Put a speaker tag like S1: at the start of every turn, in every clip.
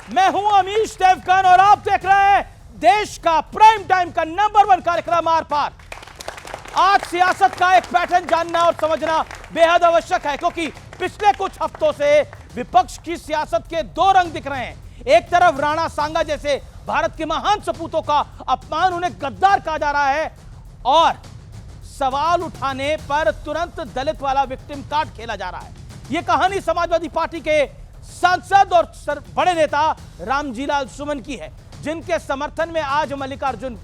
S1: मैं हूं अमीश देवगन और आप देख रहे हैं देश का प्राइम टाइम का नंबर 1 कार्यक्रम आर पार। आज सियासत का एक पैटर्न जानना और समझना बेहद आवश्यक है, क्योंकि पिछले कुछ हफ्तों से विपक्ष की सियासत के दो रंग दिख रहे हैं। एक तरफ राणा सांगा जैसे भारत के महान सपूतों का अपमान, उन्हें गद्दार कहा जा रहा है, और सवाल उठाने पर तुरंत दलित वाला विक्टिम कार्ड खेला जा रहा है। यह कहानी समाजवादी पार्टी के सांसद और बड़े नेता रामजीलाल सुमन की है, जिनके समर्थन में आज मल्लिकार्जुन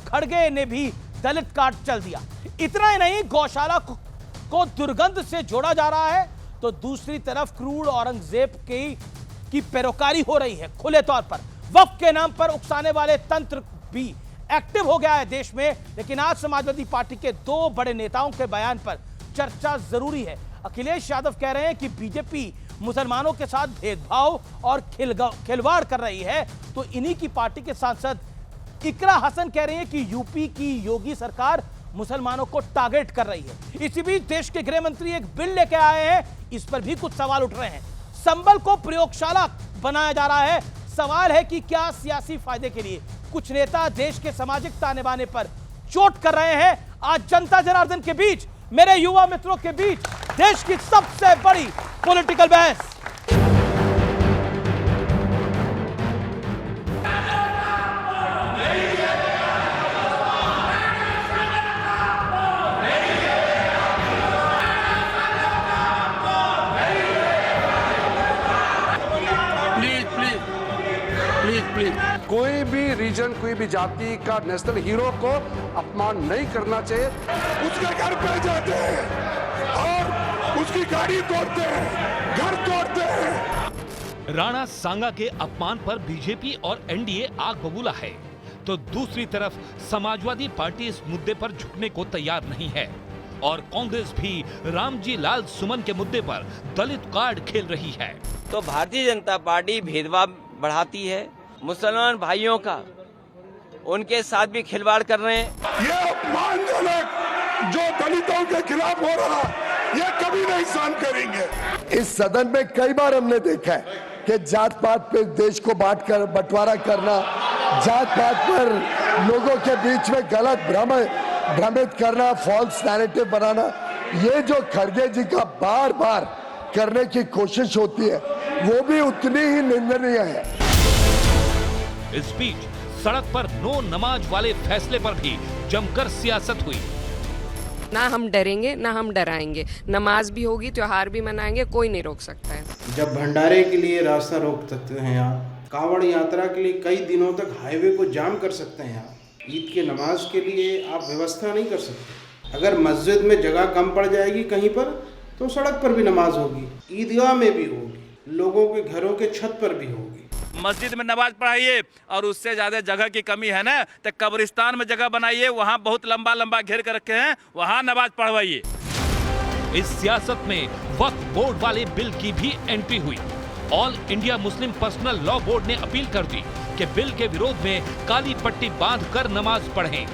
S1: खड़गे ने भी दलित कार्ड चल दिया। इतना ही नहीं, गौशाला को दुर्गंध से जोड़ा जा रहा है, तो दूसरी तरफ क्रूर औरंगजेब की पैरोकारी हो रही है खुले तौर पर। वक्फ के नाम पर उकसाने वाले तंत्र भी एक्टिव हो गया है देश में। लेकिन आज समाजवादी पार्टी के दो बड़े नेताओं के बयान पर चर्चा जरूरी है। अखिलेश यादव कह रहे हैं कि बीजेपी मुसलमानों के साथ भेदभाव और खिलवाड़ कर रही है, तो इन्हीं की पार्टी के सांसद इकरा हसन कह रहे हैं कि यूपी की योगी सरकार मुसलमानों को टारगेट कर रही है। इसी बीच देश के गृह मंत्री एक बिल लेके आए हैं, इस पर भी कुछ सवाल उठ रहे हैं। संबल को प्रयोगशाला बनाया जा रहा है, सवाल है कि क्या सियासी फायदे के लिए कुछ नेता देश के सामाजिक ताने बाने पर चोट कर रहे हैं। आज जनता जनार्दन के बीच, मेरे युवा मित्रों के बीच, देश की सबसे बड़ी पॉलिटिकल बहस।
S2: प्लीज कोई भी रीजन, कोई भी जाति का नेशनल हीरो को अपमान नहीं करना चाहिए।
S3: उसके घर पे जाते हैं और उसकी गाड़ी तोड़ते हैं, घर तोड़ते हैं।
S4: राणा सांगा के अपमान पर बीजेपी और एनडीए आग बबूला है, तो दूसरी तरफ समाजवादी पार्टी इस मुद्दे पर झुकने को तैयार नहीं है, और कांग्रेस भी रामजीलाल सुमन के मुद्दे पर दलित कार्ड खेल रही है।
S5: तो भारतीय जनता पार्टी भेदभाव बढ़ाती है, मुसलमान भाइयों का उनके साथ भी खिलवाड़ कर रहे हैं।
S3: ये अपमानजनक जो दलितों के खिलाफ हो रहा, ये कभी नहीं सहन करेंगे।
S6: इस सदन में कई बार हमने देखा है कि जात पात पे देश को बांटकर बंटवारा करना, जात पात पर लोगों के बीच में गलत भ्रमित करना, फॉल्स नैरेटिव बनाना, ये जो खड़गे जी का बार बार करने की कोशिश होती है, वो भी उतनी ही निंदनीय है।
S4: इस बीच सड़क पर नो नमाज वाले फैसले पर भी जमकर सियासत हुई।
S7: ना हम डरेंगे ना हम डराएंगे, नमाज भी होगी, त्योहार भी मनाएंगे, कोई नहीं रोक सकता है।
S8: जब भंडारे के लिए रास्ता रोक सकते हैं आप, कांवड़ यात्रा के लिए कई दिनों तक हाईवे को जाम कर सकते हैं आप, ईद के नमाज के लिए आप व्यवस्था नहीं कर सकते। अगर मस्जिद में जगह कम पड़ जाएगी कहीं पर, तो सड़क पर भी नमाज होगी, ईदगाह में भी होगी, लोगों के घरों के छत पर भी होगी।
S9: मस्जिद में नमाज पढ़ाइए, और उससे ज्यादा जगह की कमी है ना, तो कब्रिस्तान में जगह बनाइए, वहाँ बहुत लंबा लंबा घेर कर रखे हैं, वहाँ नमाज पढ़वाइए।
S4: इस सियासत में वक्फ बोर्ड वाले बिल की भी एंट्री हुई। All India Muslim Personal Law board ने अपील कर दी कि बिल के विरोध में काली पट्टी बांधकर नमाज पढ़ें।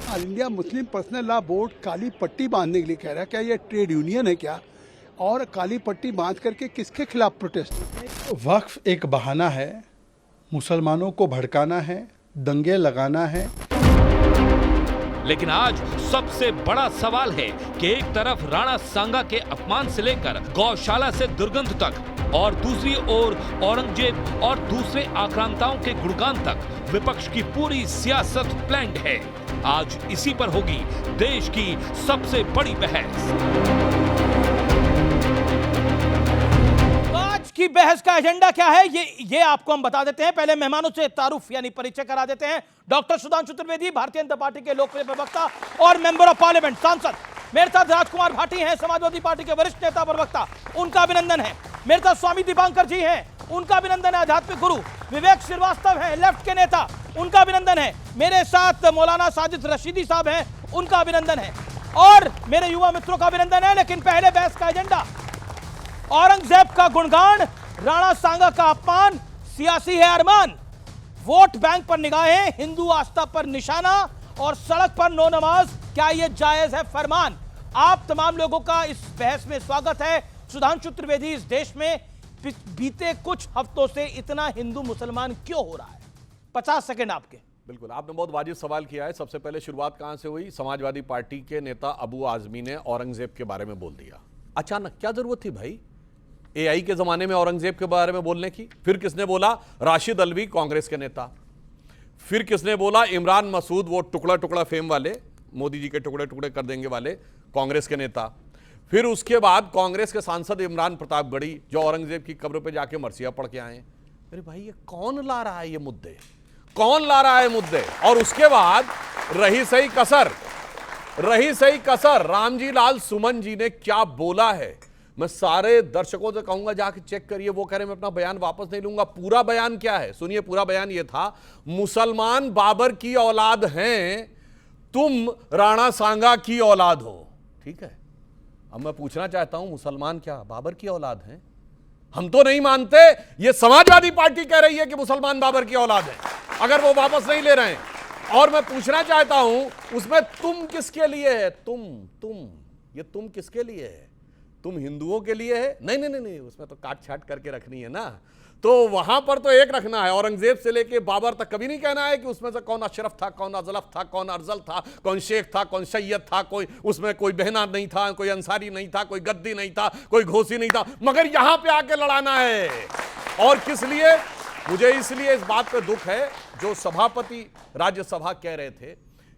S10: All India Muslim Personal Law Board काली पट्टी बांधने के लिए कह रहा है, क्या ये ट्रेड यूनियन है क्या? और काली पट्टी बांध करके किसके खिलाफ प्रोटेस्ट? वक्फ एक बहाना है, मुसलमानों को भड़काना है, दंगे लगाना है।
S4: लेकिन आज सबसे बड़ा सवाल है कि एक तरफ राणा सांगा के अपमान से लेकर गौशाला से दुर्गंध तक, और दूसरी ओर औरंगजेब और दूसरे आक्रांताओं के गुणगान तक विपक्ष की पूरी सियासत प्लान्ड है। आज इसी पर होगी देश की सबसे बड़ी बहस।
S1: की बहस का एजेंडा क्या है, ये आपको हम बता देते हैं। पहले मेहमानों से तारुफ यानी परिचय करा देते हैं। डॉक्टर सुधांशु त्रिवेदी, भारतीय जनता पार्टी के लोकप्रिय प्रवक्ता और मेंबर ऑफ पार्लियामेंट, सांसद। मेरे साथ राजकुमार भाटी हैं, समाजवादी पार्टी के वरिष्ठ नेता प्रवक्ता, उनका अभिनंदन है। मेरे साथ स्वामी दीपांकर जी हैं, उनका अभिनंदन है, आध्यात्मिक गुरु। विवेक श्रीवास्तव हैं, लेफ्ट के नेता, उनका अभिनंदन है। मेरे साथ मौलाना साजिद रशीदी साहब हैं, उनका अभिनंदन है, और मेरे युवा मित्रों का अभिनंदन है। लेकिन पहले बहस का एजेंडा, औरंगजेब का गुणगान, राणा सांगा का अपमान, सियासी है अरमान, वोट बैंक पर निगाहें, हिंदू आस्था पर निशाना, और सड़क पर नो नमाज, क्या यह जायज है फरमान? आप तमाम लोगों का इस बहस में स्वागत है। सुधांशु त्रिवेदी, इस देश में बीते कुछ हफ्तों से इतना हिंदू मुसलमान क्यों हो रहा है? 50 सेकंड आपके।
S11: बिल्कुल, आपने बहुत वाजिब सवाल किया है। सबसे पहले शुरुआत कहां से हुई? समाजवादी पार्टी के नेता अबू आजमी ने औरंगजेब के बारे में बोल दिया। अचानक क्या जरूरत थी भाई एआई के जमाने में औरंगजेब के बारे में बोलने की? फिर किसने बोला? राशिद अलवी, कांग्रेस के नेता। फिर किसने बोला? इमरान मसूद, वो टुकड़ा टुकड़ा फेम वाले, मोदी जी के टुकड़े टुकड़े कर देंगे वाले, कांग्रेस के नेता। फिर उसके बाद कांग्रेस के सांसद इमरान प्रतापगढ़ी, जो औरंगजेब की कब्र पे जाके मरसिया पढ़ के आए। अरे भाई ये कौन ला रहा है ये मुद्दे? कौन ला रहा है मुद्दे? और उसके बाद रही सही कसर रामजी लाल सुमन जी ने क्या बोला है। मैं सारे दर्शकों से कहूंगा जाके चेक करिए। वो कह रहे मैं अपना बयान वापस नहीं लूंगा। पूरा बयान क्या है सुनिए। पूरा बयान ये था, मुसलमान बाबर की औलाद हैं, तुम राणा सांगा की औलाद हो। ठीक है, अब मैं पूछना चाहता हूं, मुसलमान क्या बाबर की औलाद हैं? हम तो नहीं मानते। ये समाजवादी पार्टी कह रही है कि मुसलमान बाबर की औलाद है, अगर वो वापस नहीं ले रहे हैं। और मैं पूछना चाहता हूं उसमें तुम किसके लिए है? ये तुम किसके लिए है? तुम हिंदुओं के लिए है? नहीं, उसमें तो काट छाट करके रखनी है ना। तो वहां पर तो एक रखना है, औरंगजेब से लेके बाबर तक कभी नहीं कहना है कि उसमें से कौन अशरफ था, कौन अजलफ था, कौन अफजल था, कौन शेख था, कौन सैयद था, कोई उसमें कोई बहना नहीं था, कोई अंसारी नहीं था, कोई गद्दी नहीं था, कोई घोसी नहीं था, मगर यहां पे आके लड़ाना है। और किस लिए? मुझे इसलिए इस बात पे दुख है, जो सभापति राज्यसभा कह रहे थे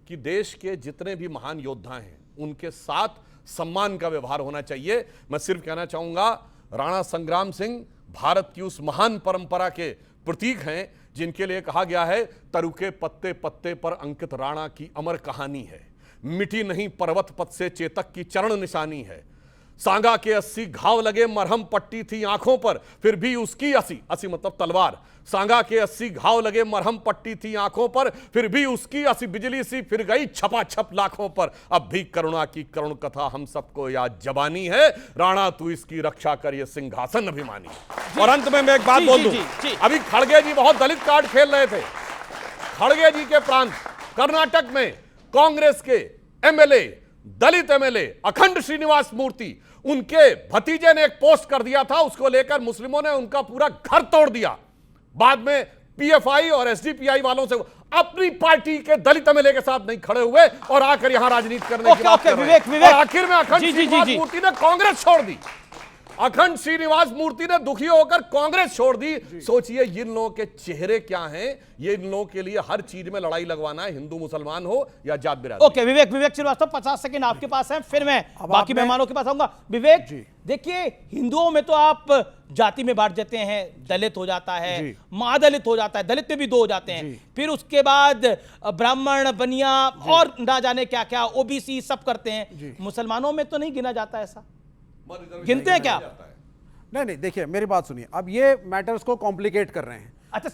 S11: कि देश के जितने भी महान योद्धा हैं उनके साथ सम्मान का व्यवहार होना चाहिए। मैं सिर्फ कहना चाहूंगा, राणा संग्राम सिंह भारत की उस महान परंपरा के प्रतीक हैं जिनके लिए कहा गया है, तरुके पत्ते पत्ते पर अंकित राणा की अमर कहानी है, मिटी नहीं पर्वत पथ से चेतक की चरण निशानी है। सांगा के 80 घाव लगे, मरहम पट्टी थी आंखों पर, फिर भी उसकी 80 मतलब तलवार। सांगा के 80 घाव लगे, मरहम पट्टी थी आंखों पर, फिर भी उसकी 80 बिजली सी फिर गई छपा छप लाखों पर। अब भी करुणा की करुण कथा हम सबको याद जबानी है, राणा तू इसकी रक्षा कर ये सिंहासन अभिमानी। और अंत में मैं एक बात बोल दूं, अभी खड़गे जी बहुत दलित कार्ड खेल रहे थे। खड़गे जी के प्रांत कर्नाटक में कांग्रेस के एमएलए, दलित एमएलए अखंड श्रीनिवास मूर्ति, उनके भतीजे ने एक पोस्ट कर दिया था, उसको लेकर मुस्लिमों ने उनका पूरा घर तोड़ दिया। बाद में पीएफआई और एसडीपीआई वालों से अपनी पार्टी के दलित एमएलए के साथ नहीं खड़े हुए और आकर यहां राजनीति करने की बात कर रहे हैं। और आखिर में अखंड श्रीनिवास मूर्ति ने कांग्रेस छोड़ दी। अखंड श्रीनिवास मूर्ति ने दुखी होकर कांग्रेस छोड़ दी। सोचिए इन लोगों के चेहरे क्या हैं। ये इन लोगों के लिए हर चीज में लड़ाई लगवाना है, हिंदू मुसलमान हो या जात बिरादरी।
S1: ओके, विवेक श्रीवास्तव 50 सेकंड आपके पास है, फिर मैं बाकी मेहमानों के पास आऊंगा। विवेक, देखिए हिंदुओं में तो आप जाति में बांट देते हैं, दलित हो जाता है, महादलित हो जाता है, दलित में भी 2 हो जाते हैं, फिर उसके बाद ब्राह्मण, बनिया और ना जाने क्या क्या, ओबीसी सब करते हैं। मुसलमानों में तो नहीं गिना जाता ऐसा? गिनते हैं क्या?
S12: नहीं, देखिए मेरी बात सुनिए। अब ये मैटर्स को कॉम्प्लिकेट कर रहे हैं।
S1: अच्छा,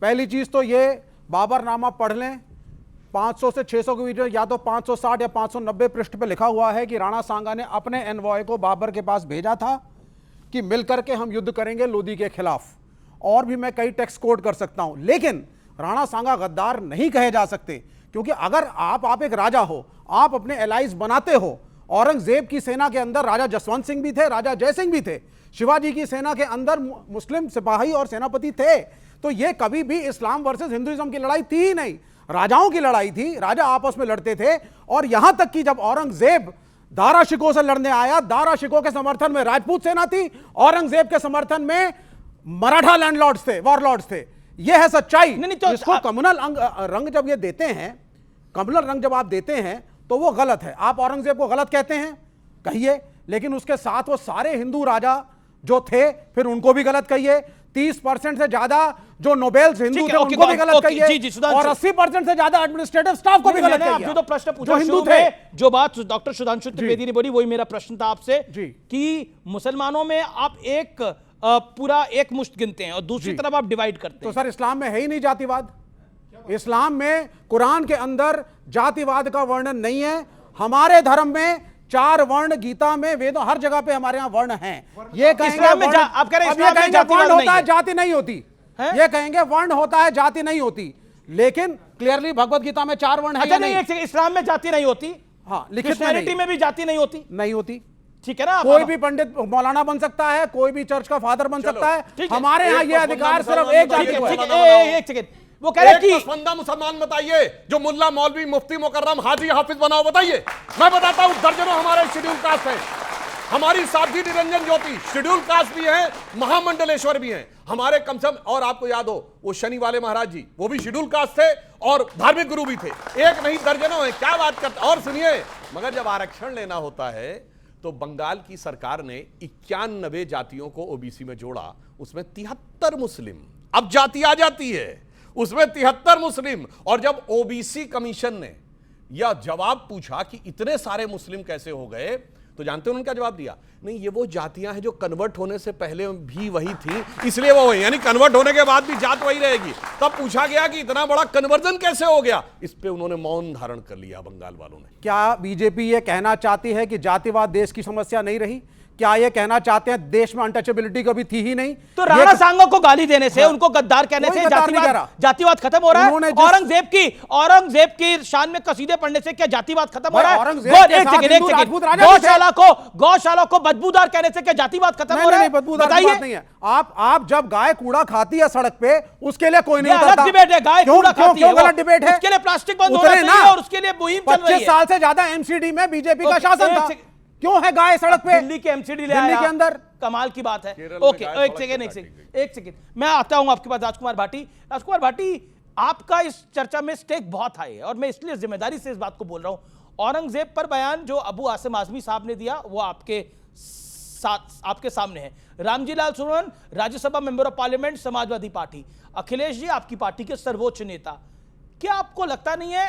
S1: पहली
S12: चीज तो ये बाबरनामा पढ़ लें। 500 से 600 के वीडियो, या तो 560 या 590 पृष्ठ पे लिखा हुआ है कि राणा सांगा ने अपने एनवॉय को बाबर के पास भेजा था कि मिलकर के हम युद्ध करेंगे लोदी के खिलाफ। और भी मैं कई टेक्स्ट कोट कर सकता हूं, लेकिन राणा सांगा गद्दार नहीं कहे जा सकते, क्योंकि अगर आप एक राजा हो, आप अपने एलाइज बनाते हो। औरंगजेब की सेना के अंदर राजा जसवंत सिंह भी थे, राजा जय सिंह भी थे। शिवाजी की सेना के अंदर मुस्लिम सिपाही और सेनापति थे। तो यह कभी भी इस्लाम वर्सेस हिंदुइज्म की लड़ाई थी ही नहीं, राजाओं की लड़ाई थी। राजा आपस में लड़ते थे। और यहां तक कि जब औरंगजेब दारा शिकोह से लड़ने आया, दारा शिकोह के समर्थन में राजपूत सेना थी, औरंगजेब के समर्थन में मराठा लैंडलॉर्ड्स थे, वॉरलॉर्ड्स थे। यह है सच्चाई।
S1: तो
S12: इसको कम्युनल रंग जब ये देते हैं, कम्युनल रंग जब आप देते हैं तो वो गलत है। आप औरंगजेब को गलत कहते हैं, कहिए, लेकिन उसके साथ वो सारे हिंदू राजा जो थे फिर उनको भी गलत कहिए। 30% से ज्यादा जो नोबेल्स हिंदू थे उनको भी गलत कहिए, और 80% से ज्यादा एडमिनिस्ट्रेटिव स्टाफ को भी गलत कहिए।
S1: आपने तो प्रश्न पूछा हिंदू थे, जो बात डॉक्टर सुधांशु त्रिवेदी ने बोली वही मेरा प्रश्न था आपसे कि मुसलमानों में आप एक पूरा एक मुश्त गिनते हैं और दूसरी तरफ आप डिवाइड करते हैं।
S12: तो सर इस्लाम में है ही नहीं जातिवाद। इस्लाम में कुरान के अंदर जातिवाद का वर्णन नहीं है। हमारे धर्म में 4 वर्ण, गीता में, वेदों, हर जगह पे हमारे यहाँ वर्ण हैं। ये कहेंगे
S1: आप कह रहे हैं इस्लाम में
S12: वर्ण होता है, जाति नहीं होती। ये कहेंगे वर्ण होता है, जाति नहीं होती, लेकिन क्लियरली भगवत गीता में 4 वर्ण है।
S1: अच्छा, नहीं, इस्लाम में जाति नहीं होती।
S12: हाँ, लिखित
S1: में भी जाति नहीं होती।
S12: नहीं होती।
S1: ठीक है ना?
S12: कोई भी पंडित मौलाना बन सकता है, कोई भी चर्च का फादर बन सकता है।
S1: ठीक है।
S12: हमारे यहाँ ये अधिकार सिर्फ एक जाति को है।
S1: एक सेकंड, वो कह रहे हैं कि
S11: पसंदा मुसलमान बताइए जो मुल्ला मौलवी मुफ्ती मुकर्रम हाजी हाफिज बनाओ, बताइए। मैं बताता हूं, दर्जनों हमारे शेड्यूल कास्ट हैं। हमारी साध्वी निरंजन ज्योति शेड्यूल कास्ट भी हैं, महामंडलेश्वर भी हैं हमारे, कम से कम। और आपको याद हो वो शनि वाले महाराज जी, वो भी शेड्यूल कास्ट थे और धार्मिक गुरु भी थे। एक नहीं दर्जनों हैं, क्या बात करते। और सुनिए, मगर जब आरक्षण लेना होता है तो बंगाल की सरकार ने 91 जातियों को ओबीसी में जोड़ा, उसमें 73 मुस्लिम। अब जाति आ जाती है, उसमें 73 मुस्लिम। और जब ओबीसी कमीशन ने यह जवाब पूछा कि इतने सारे मुस्लिम कैसे हो गए, तो जानते हो उन्होंने क्या जवाब दिया? नहीं, ये वो जातियां हैं जो कन्वर्ट होने से पहले भी वही थी, इसलिए वो वही, यानी कन्वर्ट होने के बाद भी जात वही रहेगी। तब पूछा गया कि इतना बड़ा कन्वर्जन कैसे हो गया, इस पे उन्होंने मौन धारण कर लिया बंगाल वालों ने।
S12: क्या बीजेपी ये कहना चाहती है कि जातिवाद देश की समस्या नहीं रही? क्या ये कहना चाहते हैं देश में अनटचेबिलिटी कभी थी ही नहीं?
S1: तो राणा सांगा को गाली देने से, उनको गद्दार कहने से जातिवाद खत्म हो रहा है? औरंगजेब की शान में कसीदे पढ़ने से क्या जातिवाद खत्म हो रहा है? गौशाला को बदबूदार कहने से क्या जातिवाद खत्म हो रहा है?
S12: बताइए। आप जब गाय कूड़ा खाती है सड़क पे, उसके लिए कोई नहीं
S1: उतरता। डिबेट है, गाय कूड़ा खाती है,
S12: गलत डिबेट है।
S1: उसके लिए प्लास्टिक बंद होना चाहिए और उसके लिए मुहिम चल रही है।
S12: 25 साल से ज्यादा एमसीडी में बीजेपी का शासन था, क्यों है गाय सड़क पे?
S1: दिल्ली के एमसीडी ले आया,
S12: दिल्ली के अंदर,
S1: कमाल की बात है। ओके, एक सेकंड, मैं आता हूं आपके पास राजकुमार भाटी। राजकुमार भाटी, आपका इस चर्चा में स्टेक बहुत हाई है और मैं इसलिए जिम्मेदारी से इस बात को बोल रहा हूं। औरंगजेब पर बयान जो अबू आसिम आजमी साहब ने दिया वो आपके सामने है। Ramji Lal Suman, Rajya Sabha member of parliament, Samajwadi party. Akhilesh ji, आपकी पार्टी के सर्वोच्च नेता। क्या आपको लगता नहीं है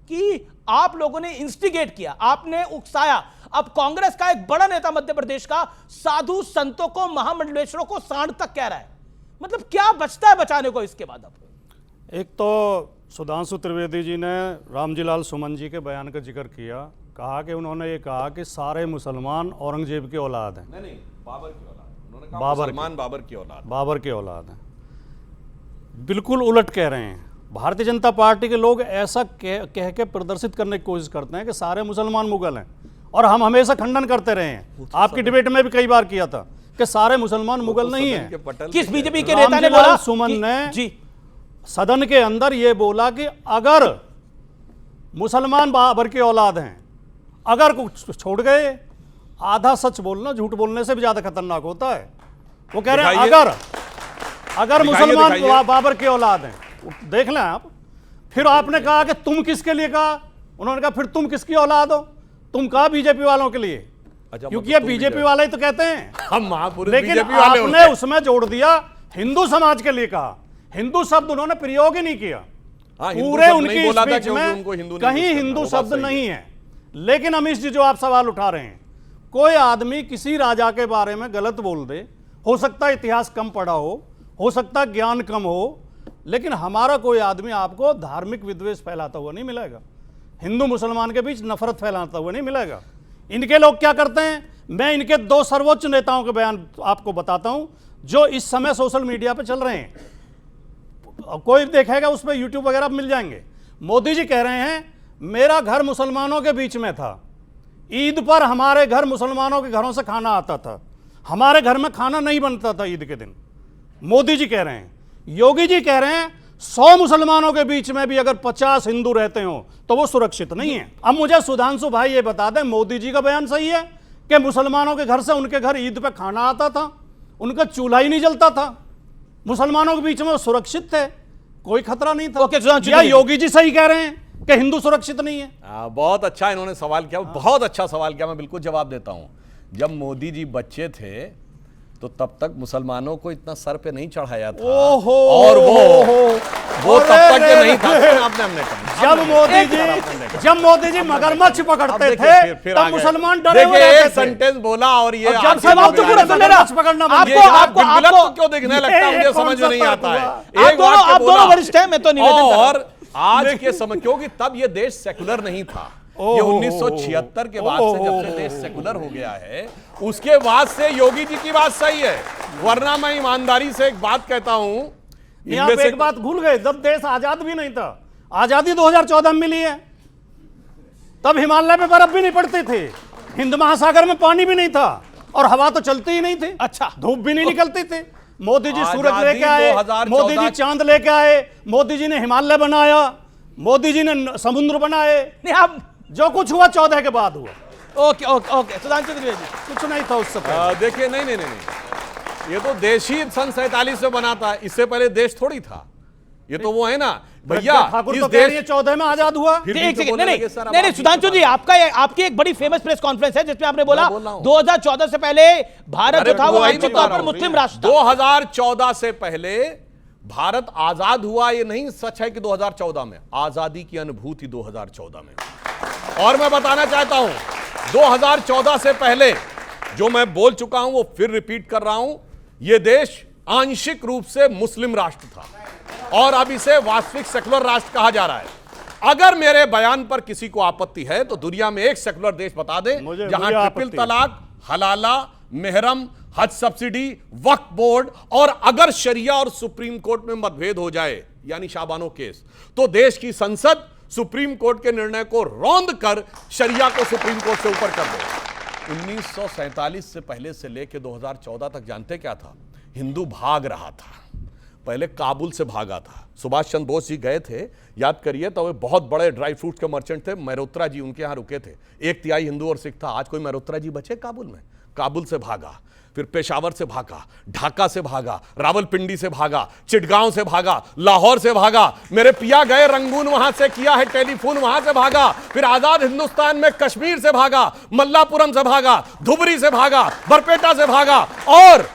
S1: कि आप लोगों ने इंस्टिगेट किया, आपने उकसाया? अब कांग्रेस का एक बड़ा नेता मध्य प्रदेश का साधु संतों को, महामंडलेश्वरों को सांड तक कह रहा है, मतलब क्या बचता है बचाने को इसके बाद? अब
S13: एक तो सुधांशु त्रिवेदी जी ने रामजी लाल सुमन जी के बयान का जिक्र किया, कहा कि उन्होंने ये कहा कि सारे मुसलमान औरंगजेब की औलाद हैं।
S11: नहीं, बाबर की औलाद। उन्होंने कहा मुसलमान बाबर की औलाद,
S13: बाबर की औलाद हैं। बिल्कुल उलट कह रहे हैं। भारतीय जनता पार्टी के लोग ऐसा कह के प्रदर्शित करने की कोशिश करते हैं कि सारे मुसलमान मुगल हैं, और हम हमेशा खंडन करते रहे हैं। आपकी डिबेट में भी कई बार किया था कि सारे मुसलमान मुगल नहीं हैं।
S1: किस बीजेपी के नेता ने बोला?
S13: सुमन ने जी सदन के अंदर यह बोला कि अगर मुसलमान बाबर की औलाद हैं, अगर कुछ छोड़ गए, आधा सच बोलना झूठ बोलने से भी ज्यादा खतरनाक होता है। वो कह रहे हैं अगर मुसलमान बाबर की औलाद हैं, देख लें आप। फिर आपने कहा कि तुम किसके लिए कहा? उन्होंने कहा फिर तुम किसकी औलाद हो? तुम कहा बीजेपी वालों के लिए, क्योंकि ये बीजेपी वाले ही तो कहते हैं
S11: हम महापुरुष,
S13: लेकिन आपने उसमें जोड़ दिया हिंदू समाज के लिए कहा। हिंदू शब्द उन्होंने प्रयोग ही नहीं किया। पूरे उनकी स्पीच में कहीं हिंदू शब्द नहीं है। लेकिन अमीश जी, जो आप सवाल उठा रहे हैं, कोई आदमी किसी राजा के बारे में गलत बोल दे, हो सकता है इतिहास कम पढ़ा हो सकता है ज्ञान कम हो, लेकिन हमारा कोई आदमी आपको धार्मिक विद्वेष फैलाता हुआ नहीं मिलेगा, हिंदू मुसलमान के बीच नफरत फैलाता हुआ नहीं मिलेगा। इनके लोग क्या करते हैं, मैं इनके 2 सर्वोच्च नेताओं के बयान आपको बताता हूं जो इस समय सोशल मीडिया पे चल रहे हैं। कोई देखेगा उस पर यूट्यूब वगैरह मिल जाएंगे। मोदी जी कह रहे हैं मेरा घर मुसलमानों के बीच में था, ईद पर हमारे घर मुसलमानों के घरों से खाना आता था, हमारे घर में खाना नहीं बनता था ईद के दिन। मोदी जी कह रहे हैं। योगी जी कह रहे हैं 100 मुसलमानों के बीच में भी अगर 50 हिंदू रहते हो तो वो सुरक्षित नहीं है। अब मुझे सुधांशु भाई ये बता दें, मोदी जी का बयान सही है कि मुसलमानों के घर से उनके घर ईद पे खाना आता था, उनका चूल्हा ही नहीं जलता था, मुसलमानों के बीच में वो सुरक्षित थे, कोई खतरा नहीं था? या योगी जी सही कह रहे हैं कि हिंदू सुरक्षित नहीं है?
S11: बहुत अच्छा इन्होंने सवाल किया, बहुत अच्छा सवाल किया, मैं बिल्कुल जवाब देता हूं। जब मोदी जी बच्चे थे तो तब तक मुसलमानों को इतना सर पे नहीं चढ़ाया था, और वो तब तक के नहीं था। हमने कहा
S13: जब मोदी जी मगरमच्छ पकड़ते थे तब मुसलमान डरे हुए रहते थे।
S11: सेंटेंस बोला और ये
S13: मगरमच्छ पकड़ना
S11: आपको क्यों देखने लगता है, मुझे समझ में नहीं आता है।
S1: आप दोनों वरिष्ठ हैं, मैं तो निवेदन कर रहा हूं।
S11: और आज के समय, क्योंकि तब ये देश सेकुलर नहीं था, ये 1976 के बाद से जब से देश सेकुलर हो गया है, उसके बाद से योगी जी की बात सही है। वरना मैं ईमानदारी से एक बात कहता हूं,
S13: यहां पे एक बात भूल गए, जब देश आजाद भी नहीं था, आजादी 2014 में मिली है, तब हिमालय पे बर्फ भी नहीं पड़ती थी, हिंद महासागर में पानी भी नहीं था और हवा तो चलती ही नहीं थी।
S1: अच्छा,
S13: धूप भी नहीं निकलती थी। मोदी जी सूरज
S11: आजादी
S13: लेके आए,
S11: 2014
S13: मोदी जी चांद लेके आए, मोदी जी ने हिमालय बनाया, मोदी जी ने समुद्र बनाए।
S1: नहीं, अब
S13: जो कुछ हुआ 14 के बाद हुआ।
S1: Okay okay okay, Sudhanshu Trivedi.
S13: कुछ नहीं था उससे पहले।
S11: देखिए, नहीं, ये तो देश ही सन 47 में बना था, इससे पहले देश थोड़ी था। ये तो वो है ना भैया,
S13: ठाकुर तो कह रही है 14 में आजाद हुआ।
S1: नहीं, सुधांशु जी, आपकी एक बड़ी फेमस प्रेस कॉन्फ्रेंस है जिसमें आपने बोला 2014 से पहले भारत जो था वो आंशिक तौर पर मुस्लिम राष्ट्र था।
S11: 2014 से पहले भारत आजाद हुआ, ये नहीं सच है कि 2014 में। आजादी की अनुभूति 2014 में। और मैं बताना चाहता हूं, 2014 से पहले जो मैं बोल चुका हूं वो फिर रिपीट कर रहा हूं, यह देश आंशिक रूप से मुस्लिम राष्ट्र था और अब इसे वास्तविक सेकुलर राष्ट्र कहा जा रहा है। अगर मेरे बयान पर किसी को आपत्ति है तो दुनिया में एक सेकुलर देश बता दे जहां ट्रिपल तलाक, हलाला, मेहरम, हज सब्सिडी, वक्फ बोर्ड और अगर शरिया और सुप्रीम कोर्ट में मतभेद हो जाए यानी शाबानो केस, तो देश की संसद सुप्रीम कोर्ट के निर्णय को रौंद कर शरिया को सुप्रीम कोर्ट से ऊपर कर दे। 1947 से पहले से लेकर 2014 तक जानते क्या था? हिंदू भाग रहा था। पहले काबुल से भागा था। सुभाष चंद्र बोस जी गए थे, याद करिए, तो वे बहुत बड़े ड्राई फ्रूट के मर्चेंट थे। मेहरोत्रा जी उनके यहां रुके थे। 1/3 हिंदू और सिख था। आज कोई मेहरोत्रा जी बचे काबुल में? काबुल से भागा, फिर पेशावर से भागा, ढाका से भागा, रावलपिंडी से भागा, चिटगांव से भागा, लाहौर से भागा। मेरे पिया गए रंगून, वहां से किया है टेलीफोन, वहां से भागा। फिर आजाद हिंदुस्तान में कश्मीर से भागा, मल्लापुरम से भागा, धुबरी से भागा, बरपेटा से भागा और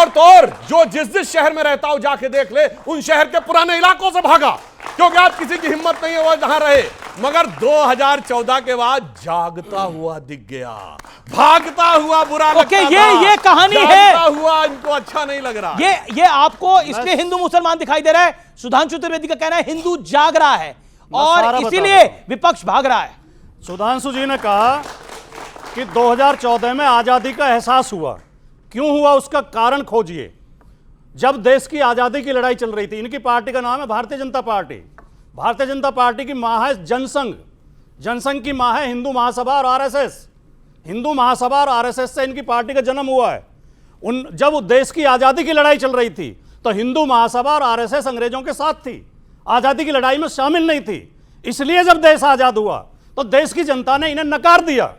S11: तो और जो जिस शहर में रहता हो जाके देख ले, उन शहर के पुराने इलाकों से भागा, क्योंकि आज किसी की हिम्मत नहीं है वो जहां रहे। मगर 2014 के बाद जागता हुआ दिख गया, भागता हुआ बुरा लगता था।
S1: ये कहानी है,
S11: जागता हुआ इनको अच्छा नहीं लग रहा।
S1: ये आपको इसलिए हिंदू मुसलमान दिखाई दे रहा है। सुधांशु त्रिवेदी का कहना है हिंदू जाग रहा है और इसीलिए विपक्ष भाग रहा है।
S13: सुधांशु जी ने कहा कि 2014 में आजादी का एहसास हुआ। क्यों हुआ उसका कारण खोजिए। जब देश की आजादी की लड़ाई चल रही थी, इनकी पार्टी का नाम है भारतीय जनता पार्टी। भारतीय जनता पार्टी की मां है जनसंघ, जनसंघ की मां है हिंदू महासभा और आरएसएस। हिंदू महासभा और आरएसएस से इनकी पार्टी का जन्म हुआ है। जब देश की आजादी की लड़ाई चल रही थी तो हिंदू महासभा और आरएसएस अंग्रेजों के साथ थी, आजादी की लड़ाई में शामिल नहीं थी। इसलिए जब देश आजाद हुआ तो देश की जनता ने इन्हें नकार दिया।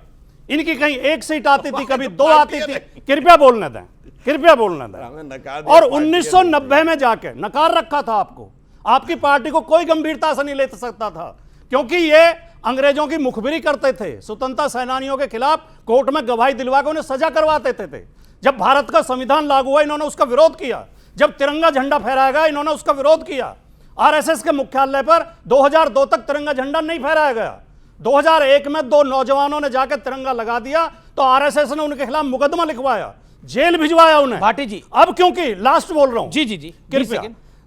S13: इनकी कहीं 1 सीट आती थी, कभी 2 आती थी। कृपया बोलने दें, कृपया बोलने दें। और 1990 में जाके नकार रखा था आपको। आपकी पार्टी को कोई गंभीरता से नहीं ले सकता था, क्योंकि ये अंग्रेजों की मुखबिरी करते थे, स्वतंत्रता सेनानियों के खिलाफ कोर्ट में गवाही दिलवा के उन्हें सजा करवाते थे। जब भारत का संविधान लागू हुआ इन्होंने उसका विरोध किया। जब तिरंगा झंडा फहराया गया इन्होंने उसका विरोध किया। आरएसएस के मुख्यालय पर 2002 तक तिरंगा झंडा नहीं फहराया गया। 2001 में 2 नौजवानों ने जाकर तिरंगा लगा दिया तो आरएसएस ने उनके खिलाफ मुकदमा लिखवाया, जेल भिजवाया उन्हें।
S1: भाटी जी,
S13: अब क्योंकि लास्ट बोल रहा हूं,
S1: जी
S13: कृपया,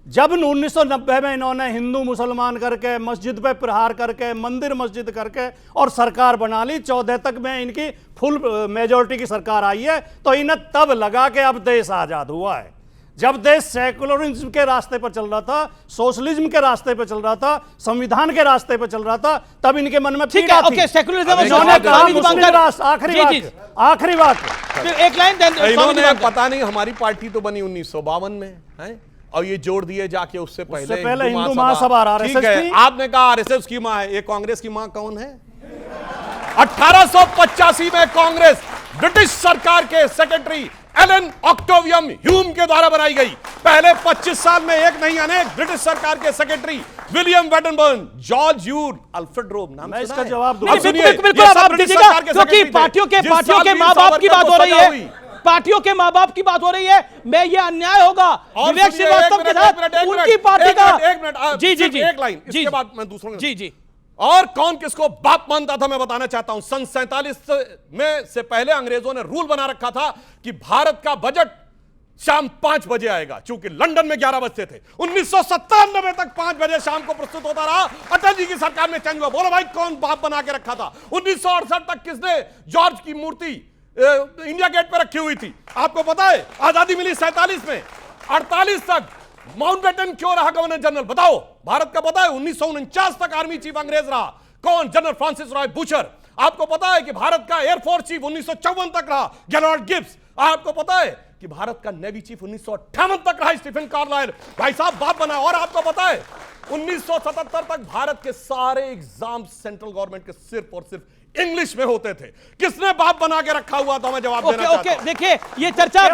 S13: जब 1990 में इन्होंने हिंदू मुसलमान करके, मस्जिद पे प्रहार करके, मंदिर मस्जिद करके और सरकार बना ली, 14 तक में इनकी फुल मेजोरिटी की सरकार आई है, तो इन्हें तब लगा कि अब देश आजाद हुआ है। जब देश सेकुलरिज्म के रास्ते पर चल रहा था, सोशलिज्म के रास्ते पर चल रहा था, संविधान के रास्ते पर चल रहा था, तब इनके मन में
S1: ठीक है। ओके, सेकुलरिज्म
S13: आखिरी बात
S1: एक लाइन
S11: इन्होंने, पता नहीं हमारी पार्टी तो बनी 1952 में है और ये जोड़ दिए जाके उससे पहले
S13: हिंदू महासभा आरएसएस थी।
S11: आपने कहा आरएसएस की मां है, ये कांग्रेस की मां कौन है? 1885 में कांग्रेस ब्रिटिश सरकार के सेक्रेटरी एलन ऑक्टेवियम ह्यूम के द्वारा बनाई गई। पहले 25 साल में एक नहीं अनेक ब्रिटिश सरकार के secretary William Wedderburn, George Yule, Alfred Rome, नाम
S13: मैं इसका जवाब दूंगा।
S1: बिल्कुल आप दीजिएगा, क्योंकि पार्टियों के माँ बाप की बात हो रही है, पार्टियों के माँ बाप की बात हो रही है। मैं ये अन्याय होगा विवेक श्रीवास्तव के साथ उनकी पार्टी का।
S11: एक लाइन, इसके बाद मैं दूसरों जी और कौन किसको बाप मानता था मैं बताना चाहता हूं। सन 47 में से पहले अंग्रेजों ने रूल बना रखा था कि भारत का बजट शाम 5 बजे आएगा, चूंकि लंदन में 11 बजते थे। 1997 तक 5 बजे शाम को प्रस्तुत होता रहा। अटल जी की सरकार में चेंज हुआ। बोलो भाई कौन बाप बना के रखा था? 1968 तक किसने जॉर्ज की मूर्ति इंडिया गेट पर रखी हुई थी? आपको पता है? आजादी मिली 47 में। 48 तक माउंटबेटन क्यों रहा गवर्नर जनरल? बताओ, भारत का पता है? 1949 तक आर्मी चीफ अंग्रेज रहा। कौन? General Francis Roy butcher. आपको पता है कि भारत का एयरफोर्स चीफ 1954 तक रहा गेराल्ड गिब्स। आपको पता है कि भारत का नेवी चीफ 1958 तक रहा स्टीफन कार्लाइल। भाई साहब बाप बना। और आपको पता है 1977 तक भारत के सारे एग्जाम सेंट्रल गवर्नमेंट के सिर्फ और सिर्फ इंग्लिश में होते थे। किसने बाप बना के रखा हुआ था? मैं जवाब देना चाहता हूं।
S1: देखिए ये चर्चा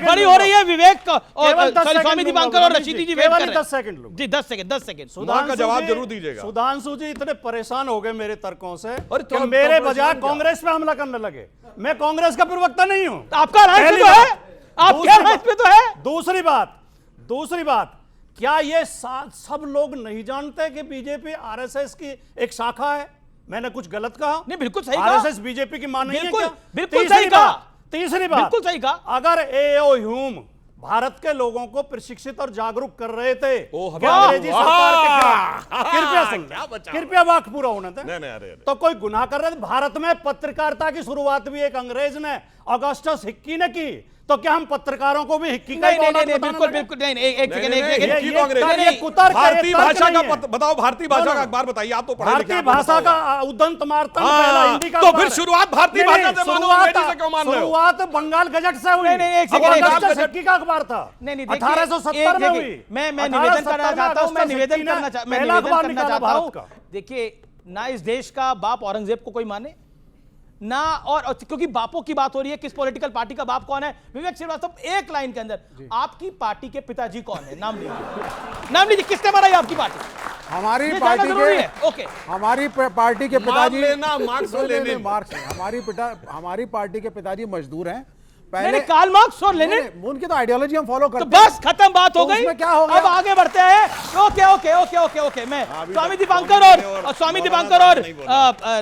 S1: बड़ी हो रही है। विवेक और स्वामी दीपांकर और रशीदी जी वेट कर रहे हैं।
S13: 10 सेकंड
S1: जी 10 सेकंड
S11: सुधांशु का जवाब जरूर दीजिएगा।
S13: सुधांशु जी इतने परेशान हो गए मेरे तर्कों से कि मेरे बजाय कांग्रेस पे हमला करने लगे। मैं कांग्रेस का प्रवक्ता नहीं हूं।
S1: आपका राइट तो है, आपके राइट पे तो है।
S13: दूसरी बात क्या ये सब लोग नहीं जानते कि बीजेपी आरएसएस की एक शाखा है? मैंने कुछ गलत कहा?
S1: नहीं बिल्कुल सही कहा।
S13: आरएसएस बीजेपी की मान नहीं है क्या?
S1: बिल्कुल सही कहा।
S13: तीसरी बात
S1: बिल्कुल सही कहा।
S13: अगर एओ ह्यूम भारत के लोगों को प्रशिक्षित और जागरूक कर रहे थे अंग्रेजी सरकार के खिलाफ, कृपया वाक्य पूरा होने दें। तो कोई गुनाह कर रहे थे? भारत में पत्रकारिता की शुरुआत भी एक अंग्रेज ने, ऑगस्टस हिक्की ने की। तो क्या हम पत्रकारों को भी हिक्की का
S1: नहीं बिल्कुल नहीं। एक
S11: भारतीय भाषा का बताओ, भारतीय भाषा का अखबार बताइए। आप तो
S13: भारतीय भाषा का उदंत मार्तंड पहला हिंदी का।
S11: तो फिर शुरुआत भारतीय भाषा से मानो, अंग्रेजी से क्यों मान रहे हो?
S13: शुरुआत बंगाल गजट से हुई। ऑगस्टस हिक्की का अखबार था। 1870 में हुई।
S1: मैं निवेदन करना चाहता हूं। देखिए ना इस देश का बाप औरंगजेब को कोई माने ना, और क्योंकि बापों की बात हो रही है, किस पॉलिटिकल पार्टी का बाप कौन है? विवेक श्रीवास्तव एक लाइन के अंदर आपकी पार्टी के पिताजी कौन है? नाम लीजिए। किसने बनाई आपकी पार्टी?
S12: हमारी पार्टी के
S1: ओके
S12: हमारी पार्टी के पिताजी
S11: मार्क्स
S12: हमारी पार्टी के पिताजी मजदूर हैं।
S1: पहले कार्ल मार्क्स और लेनिन,
S12: उनकी तो आइडियोलॉजी हम फॉलो करते
S1: हैं। तो बस खत्म बात हो गई।
S12: क्या हो गया?
S1: अब आगे बढ़ते हैं। ओके मैं स्वामी दीपांकर और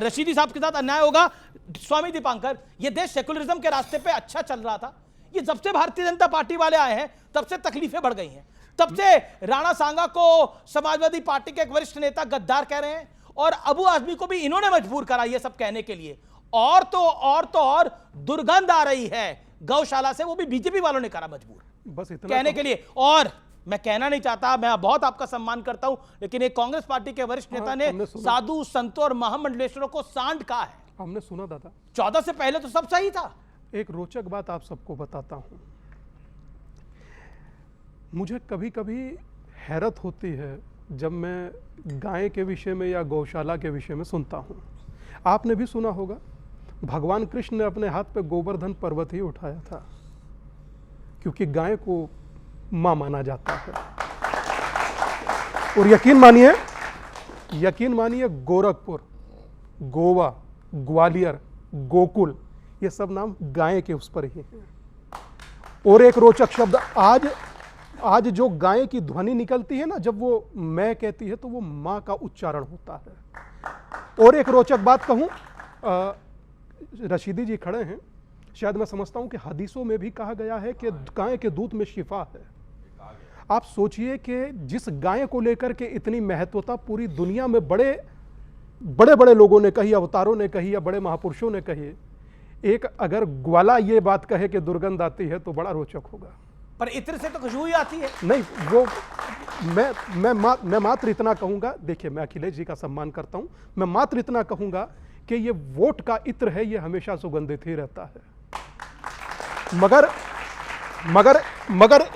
S1: रशीदी साहब के साथ अन्याय होगा। स्वामी दीपांकर, ये देश सेकुलरिज्म के रास्ते पे अच्छा चल रहा था। ये जब से भारतीय जनता पार्टी वाले आए हैं तब से तकलीफें बढ़ गई हैं। तब से राणा सांगा को समाजवादी पार्टी के एक वरिष्ठ नेता गद्दार कह रहे हैं, और अबू आजमी को भी इन्होंने मजबूर करा ये सब कहने के लिए। और दुर्गंध आ रही है गौशाला से, वो भी बीजेपी वालों ने करा मजबूर
S13: बस इतना
S1: कहने के लिए। और मैं कहना नहीं चाहता, मैं बहुत आपका सम्मान करता हूं, लेकिन एक कांग्रेस पार्टी के वरिष्ठ नेता ने साधु संतों और महामंडलेश्वरों को सांड कहा है।
S14: हमने सुना दादा।
S1: 14 से पहले तो सब सही था।
S14: एक रोचक बात आप सबको बताता हूं। मुझे कभी कभी हैरत होती है जब मैं गाय के विषय में या गौशाला के विषय में सुनता हूं। आपने भी सुना होगा भगवान कृष्ण ने अपने हाथ पे गोवर्धन पर्वत ही उठाया था, क्योंकि गाय को मां माना जाता है। और यकीन मानिए गोरखपुर, गोवा, ग्वालियर, गोकुल, ये सब नाम गाय के उस पर ही है। और एक रोचक शब्द, आज जो गाय की ध्वनि निकलती है ना, जब वो मैं कहती है तो वो मां का उच्चारण होता है। और एक रोचक बात कहूं, रशीदी जी खड़े हैं, शायद मैं समझता हूं कि हदीसों में भी कहा गया है कि गाय के दूध में शिफा है। आप सोचिए कि जिस गाय को लेकर के इतनी महत्वता पूरी दुनिया में बड़े लोगों ने कही, अवतारों ने कही या बड़े महापुरुषों ने कही, एक अगर ग्वाला ये बात कहे कि दुर्गंध आती है तो बड़ा रोचक होगा।
S1: पर इत्र से तो खुशबू ही आती है।
S14: नहीं, वो मैं मात्र इतना कहूंगा, देखिए मैं अखिलेश जी का सम्मान करता हूं, मैं मात्र इतना कहूंगा कि ये वोट का इत्र है, ये हमेशा सुगंधित ही रहता है। मगर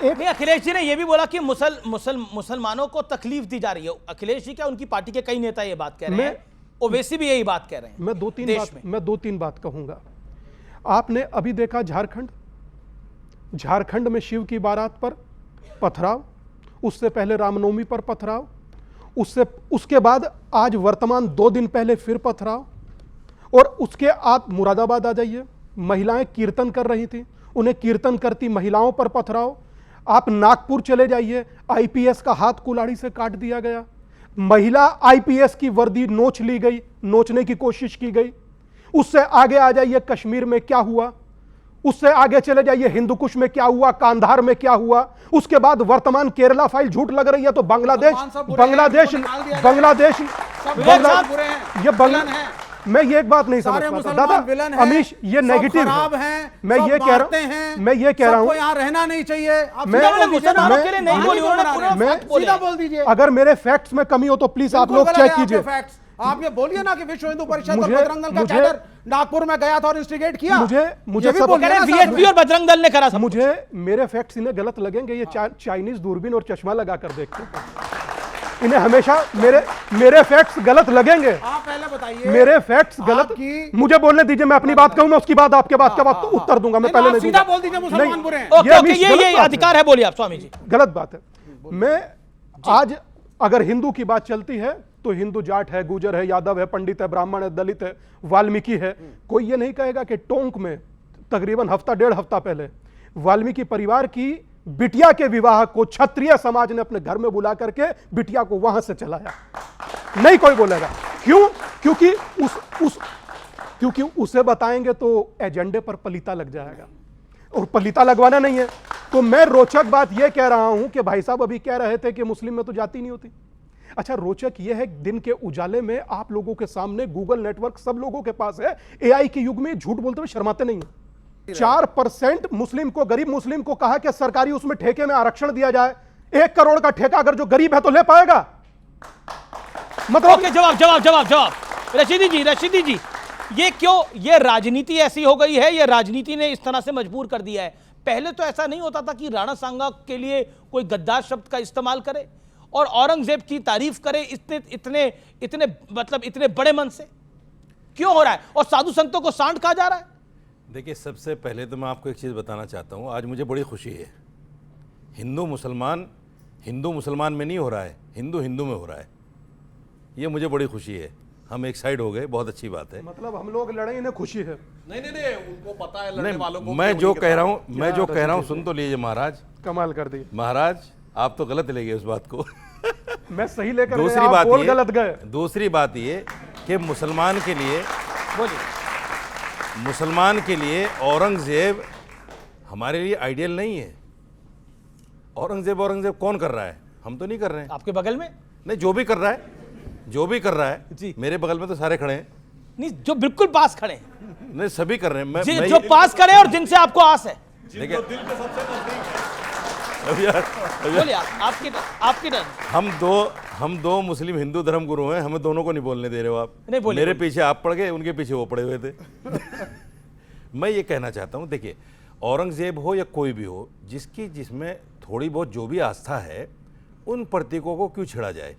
S14: एक
S1: अखिलेश जी ने यह भी बोला कि मुसलमानों को तकलीफ दी जा रही है। अखिलेश जी क्या, उनकी पार्टी के कई नेता ये बात कह रहे हैं, ओवैसी भी यही बात कह रहे हैं।
S14: मैं दो तीन बात कहूंगा। आपने अभी देखा झारखंड में शिव की बारात पर पथराव, उससे पहले रामनवमी पर पथराव, उसके बाद आज वर्तमान 2 दिन पहले फिर पथराव, और उसके आप मुरादाबाद आ जाइए, महिलाएं कीर्तन कर रही थी, उन्हें कीर्तन करती महिलाओं पर पथराव। आप नागपुर चले जाइए, आईपीएस का हाथ कुल्हाड़ी से काट दिया गया, महिला आईपीएस की वर्दी नोच ली गई, नोचने की कोशिश की गई। उससे आगे आ जाइए, कश्मीर में क्या हुआ, उससे आगे चले जाइए, हिंदुकुश में क्या हुआ, कांधार में क्या हुआ, उसके बाद वर्तमान केरला फाइल झूठ लग रही है तो मैं ये एक बात नहीं समझ पाता दादा अमीश, ये नेगेटिव है। मैं ये कह रहा हूं
S12: यहाँ रहना नहीं चाहिए।
S14: अगर मेरे फैक्ट्स में कमी हो तो प्लीज आप लोग चेक कीजिए।
S12: आप ये बोलिए ना कि विश्व हिंदू परिषद और बजरंग दल का कैडर नागपुर में गया था और इंस्टिगेट किया।
S14: मुझे
S1: सब वीएचपी और बजरंग दल ने करा सब।
S14: मुझे मेरे फैक्ट्स इन्हें गलत लगेंगे, ये चाइनीज दूरबीन और चश्मा लगा कर देखते, इन्हें हमेशा मेरे फैक्ट्स गलत लगेंगे।
S12: आप पहले बताइए
S14: मेरे फैक्ट्स गलत, मुझे बोलने दीजिए, मैं अपनी बात कहूं, मैं उसकी बाद आपके बात का उत्तर दूंगा। मैं पहले नहीं
S12: सीधा बोल दीजिए मुसलमान बुरे हैं।
S1: ये अधिकार है, बोलिए आप स्वामी जी।
S14: गलत बात है। मैं आज अगर हिंदू की बात चलती है तो हिंदू जाट है, गुजर है, यादव है, पंडित है, ब्राह्मण है, दलित है, वाल्मीकि है। कोई ये नहीं कहेगा कि टोंक में तकरीबन हफ्ता डेढ़ हफ्ता पहले वाल्मीकि परिवार की बिटिया के विवाह को क्षत्रिय समाज ने अपने घर में बुला करके बिटिया को वहां से चलाया। नहीं कोई बोलेगा। क्यों? क्योंकि उसे बताएंगे तो एजेंडे पर पलीता लग जाएगा, और पलीता लगवाना नहीं है। तो मैं रोचक बात यह कह रहा हूं कि भाई साहब अभी कह रहे थे कि मुस्लिम में तो जाति नहीं होती। अच्छा, रोचक यह है, दिन के उजाले में आप लोगों के सामने गूगल नेटवर्क सब लोगों के पास है, एआई के युग में झूठ बोलते हुए शर्माते नहीं है। 4% मुस्लिम को, गरीब मुस्लिम को कहा कि सरकारी उसमें ठेके में आरक्षण दिया जाए। 1 करोड़ का ठेका अगर जो गरीब है तो ले पाएगा?
S1: मतलब जवाब रशीदी जी, ये क्यों, ये राजनीति ऐसी हो गई है, ये राजनीति ने इस तरह से मजबूर कर दिया है। पहले तो ऐसा नहीं होता था कि राणा सांगा के लिए कोई गद्दार शब्द का इस्तेमाल करे और औरंगजेब की तारीफ करे इतने बड़े मन से। क्यों हो रहा है? और साधु संतों को सांड कहा जा रहा है।
S15: देखिए, सबसे पहले तो मैं आपको एक चीज़ बताना चाहता हूँ। आज मुझे बड़ी खुशी है, हिंदू मुसलमान में नहीं हो रहा है, हिंदू में हो रहा है। ये मुझे बड़ी खुशी है। हम एक साइड हो गए, बहुत अच्छी बात है।
S14: मतलब हम लोग लड़े, इन्हें खुशी है।
S11: नहीं, उनको पता है लड़ने वालों को।
S15: मैं जो कह रहा हूँ सुन तो लीजिए महाराज।
S14: कमाल कर दी
S15: महाराज, आप तो गलत ले गए उस बात को।
S14: मैं सही लेकर
S15: दूसरी बात ये,
S14: गलत गए।
S15: दूसरी बात ये कि मुसलमान के लिए औरंगजेब हमारे लिए आइडियल नहीं है। औरंगजेब कौन कर रहा है? हम तो नहीं कर रहे हैं।
S1: आपके बगल में
S15: नहीं, जो भी कर रहा है जी, मेरे बगल में तो सारे खड़े हैं।
S1: नहीं, जो बिल्कुल पास खड़े हैं,
S15: नहीं सभी कर रहे हैं।
S1: जो पास खड़े और जिनसे आपको आस है।
S15: देखिए,
S1: आपकी
S15: हम दो मुस्लिम हिंदू धर्म गुरु हैं, हमें दोनों को नहीं बोलने दे रहे हो आप। मेरे पीछे आप पड़ गए, उनके पीछे वो पड़े हुए थे। मैं ये कहना चाहता हूँ, देखिए, औरंगजेब हो या कोई भी हो, जिसमें थोड़ी बहुत जो भी आस्था है, उन प्रतीकों को क्यों छेड़ा जाए।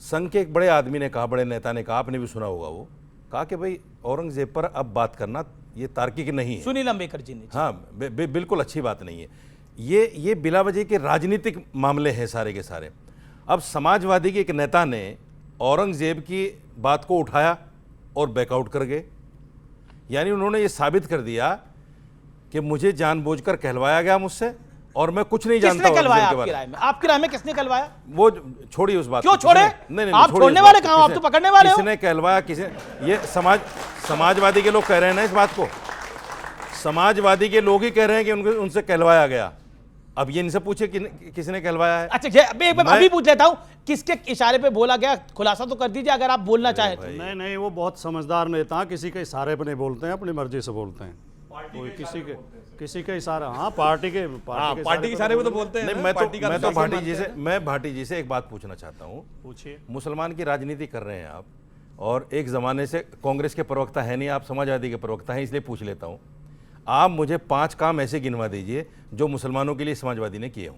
S15: संघ के एक बड़े आदमी ने कहा, बड़े नेता ने कहा, आपने भी सुना होगा, वो कहा कि भाई औरंगजेब पर अब बात करना ये तार्किक नहीं है।
S1: सुनील अंबेडकर जी ने।
S15: हाँ, बिल्कुल अच्छी बात नहीं है। ये बिला वजह के राजनीतिक मामले हैं सारे के सारे। अब समाजवादी के एक नेता ने औरंगजेब की बात को उठाया और बैकआउट कर गए। यानी उन्होंने ये साबित कर दिया कि मुझे जानबूझकर कहलवाया गया मुझसे, और मैं कुछ नहीं जानता।
S1: किसने कहलवाया आपकी राय में किसने कहलवाया?
S15: वो छोड़िए उस बात।
S1: क्यों छोड़े?
S15: नहीं,
S1: आप छोड़ने वाले कहां? आप तो पकड़ने वाले हो।
S15: किसने कहलवाया? ये समाजवादी के लोग कह रहे हैं ना इस बात को। समाजवादी के लोग ही कह रहे हैं कि उनसे कहलवाया गया। अब ये इनसे पूछे कि किसने कहलवाया है।
S1: अच्छा, अभी पूछ लेता हूं, किसके इशारे पे बोला गया? खुलासा तो कर दीजिए अगर आप बोलना चाहें।
S13: नहीं, वो बहुत समझदार नेता, किसी के इशारे पे नहीं बोलते हैं, अपनी मर्जी से बोलते हैं। कोई किसी के इशारा, हाँ, पार्टी के इशारे पे तो बोलते हैं।
S15: मैं भाटी जी से एक बात पूछना चाहता हूँ।
S13: पूछिए।
S15: मुसलमान की राजनीति कर रहे हैं आप, और एक जमाने से कांग्रेस के प्रवक्ता है नहीं, आप समाजवादी के प्रवक्ता हैं, इसलिए पूछ लेता हूँ। आप मुझे 5 काम ऐसे गिनवा दीजिए जो मुसलमानों के लिए समाजवादी ने किए हों।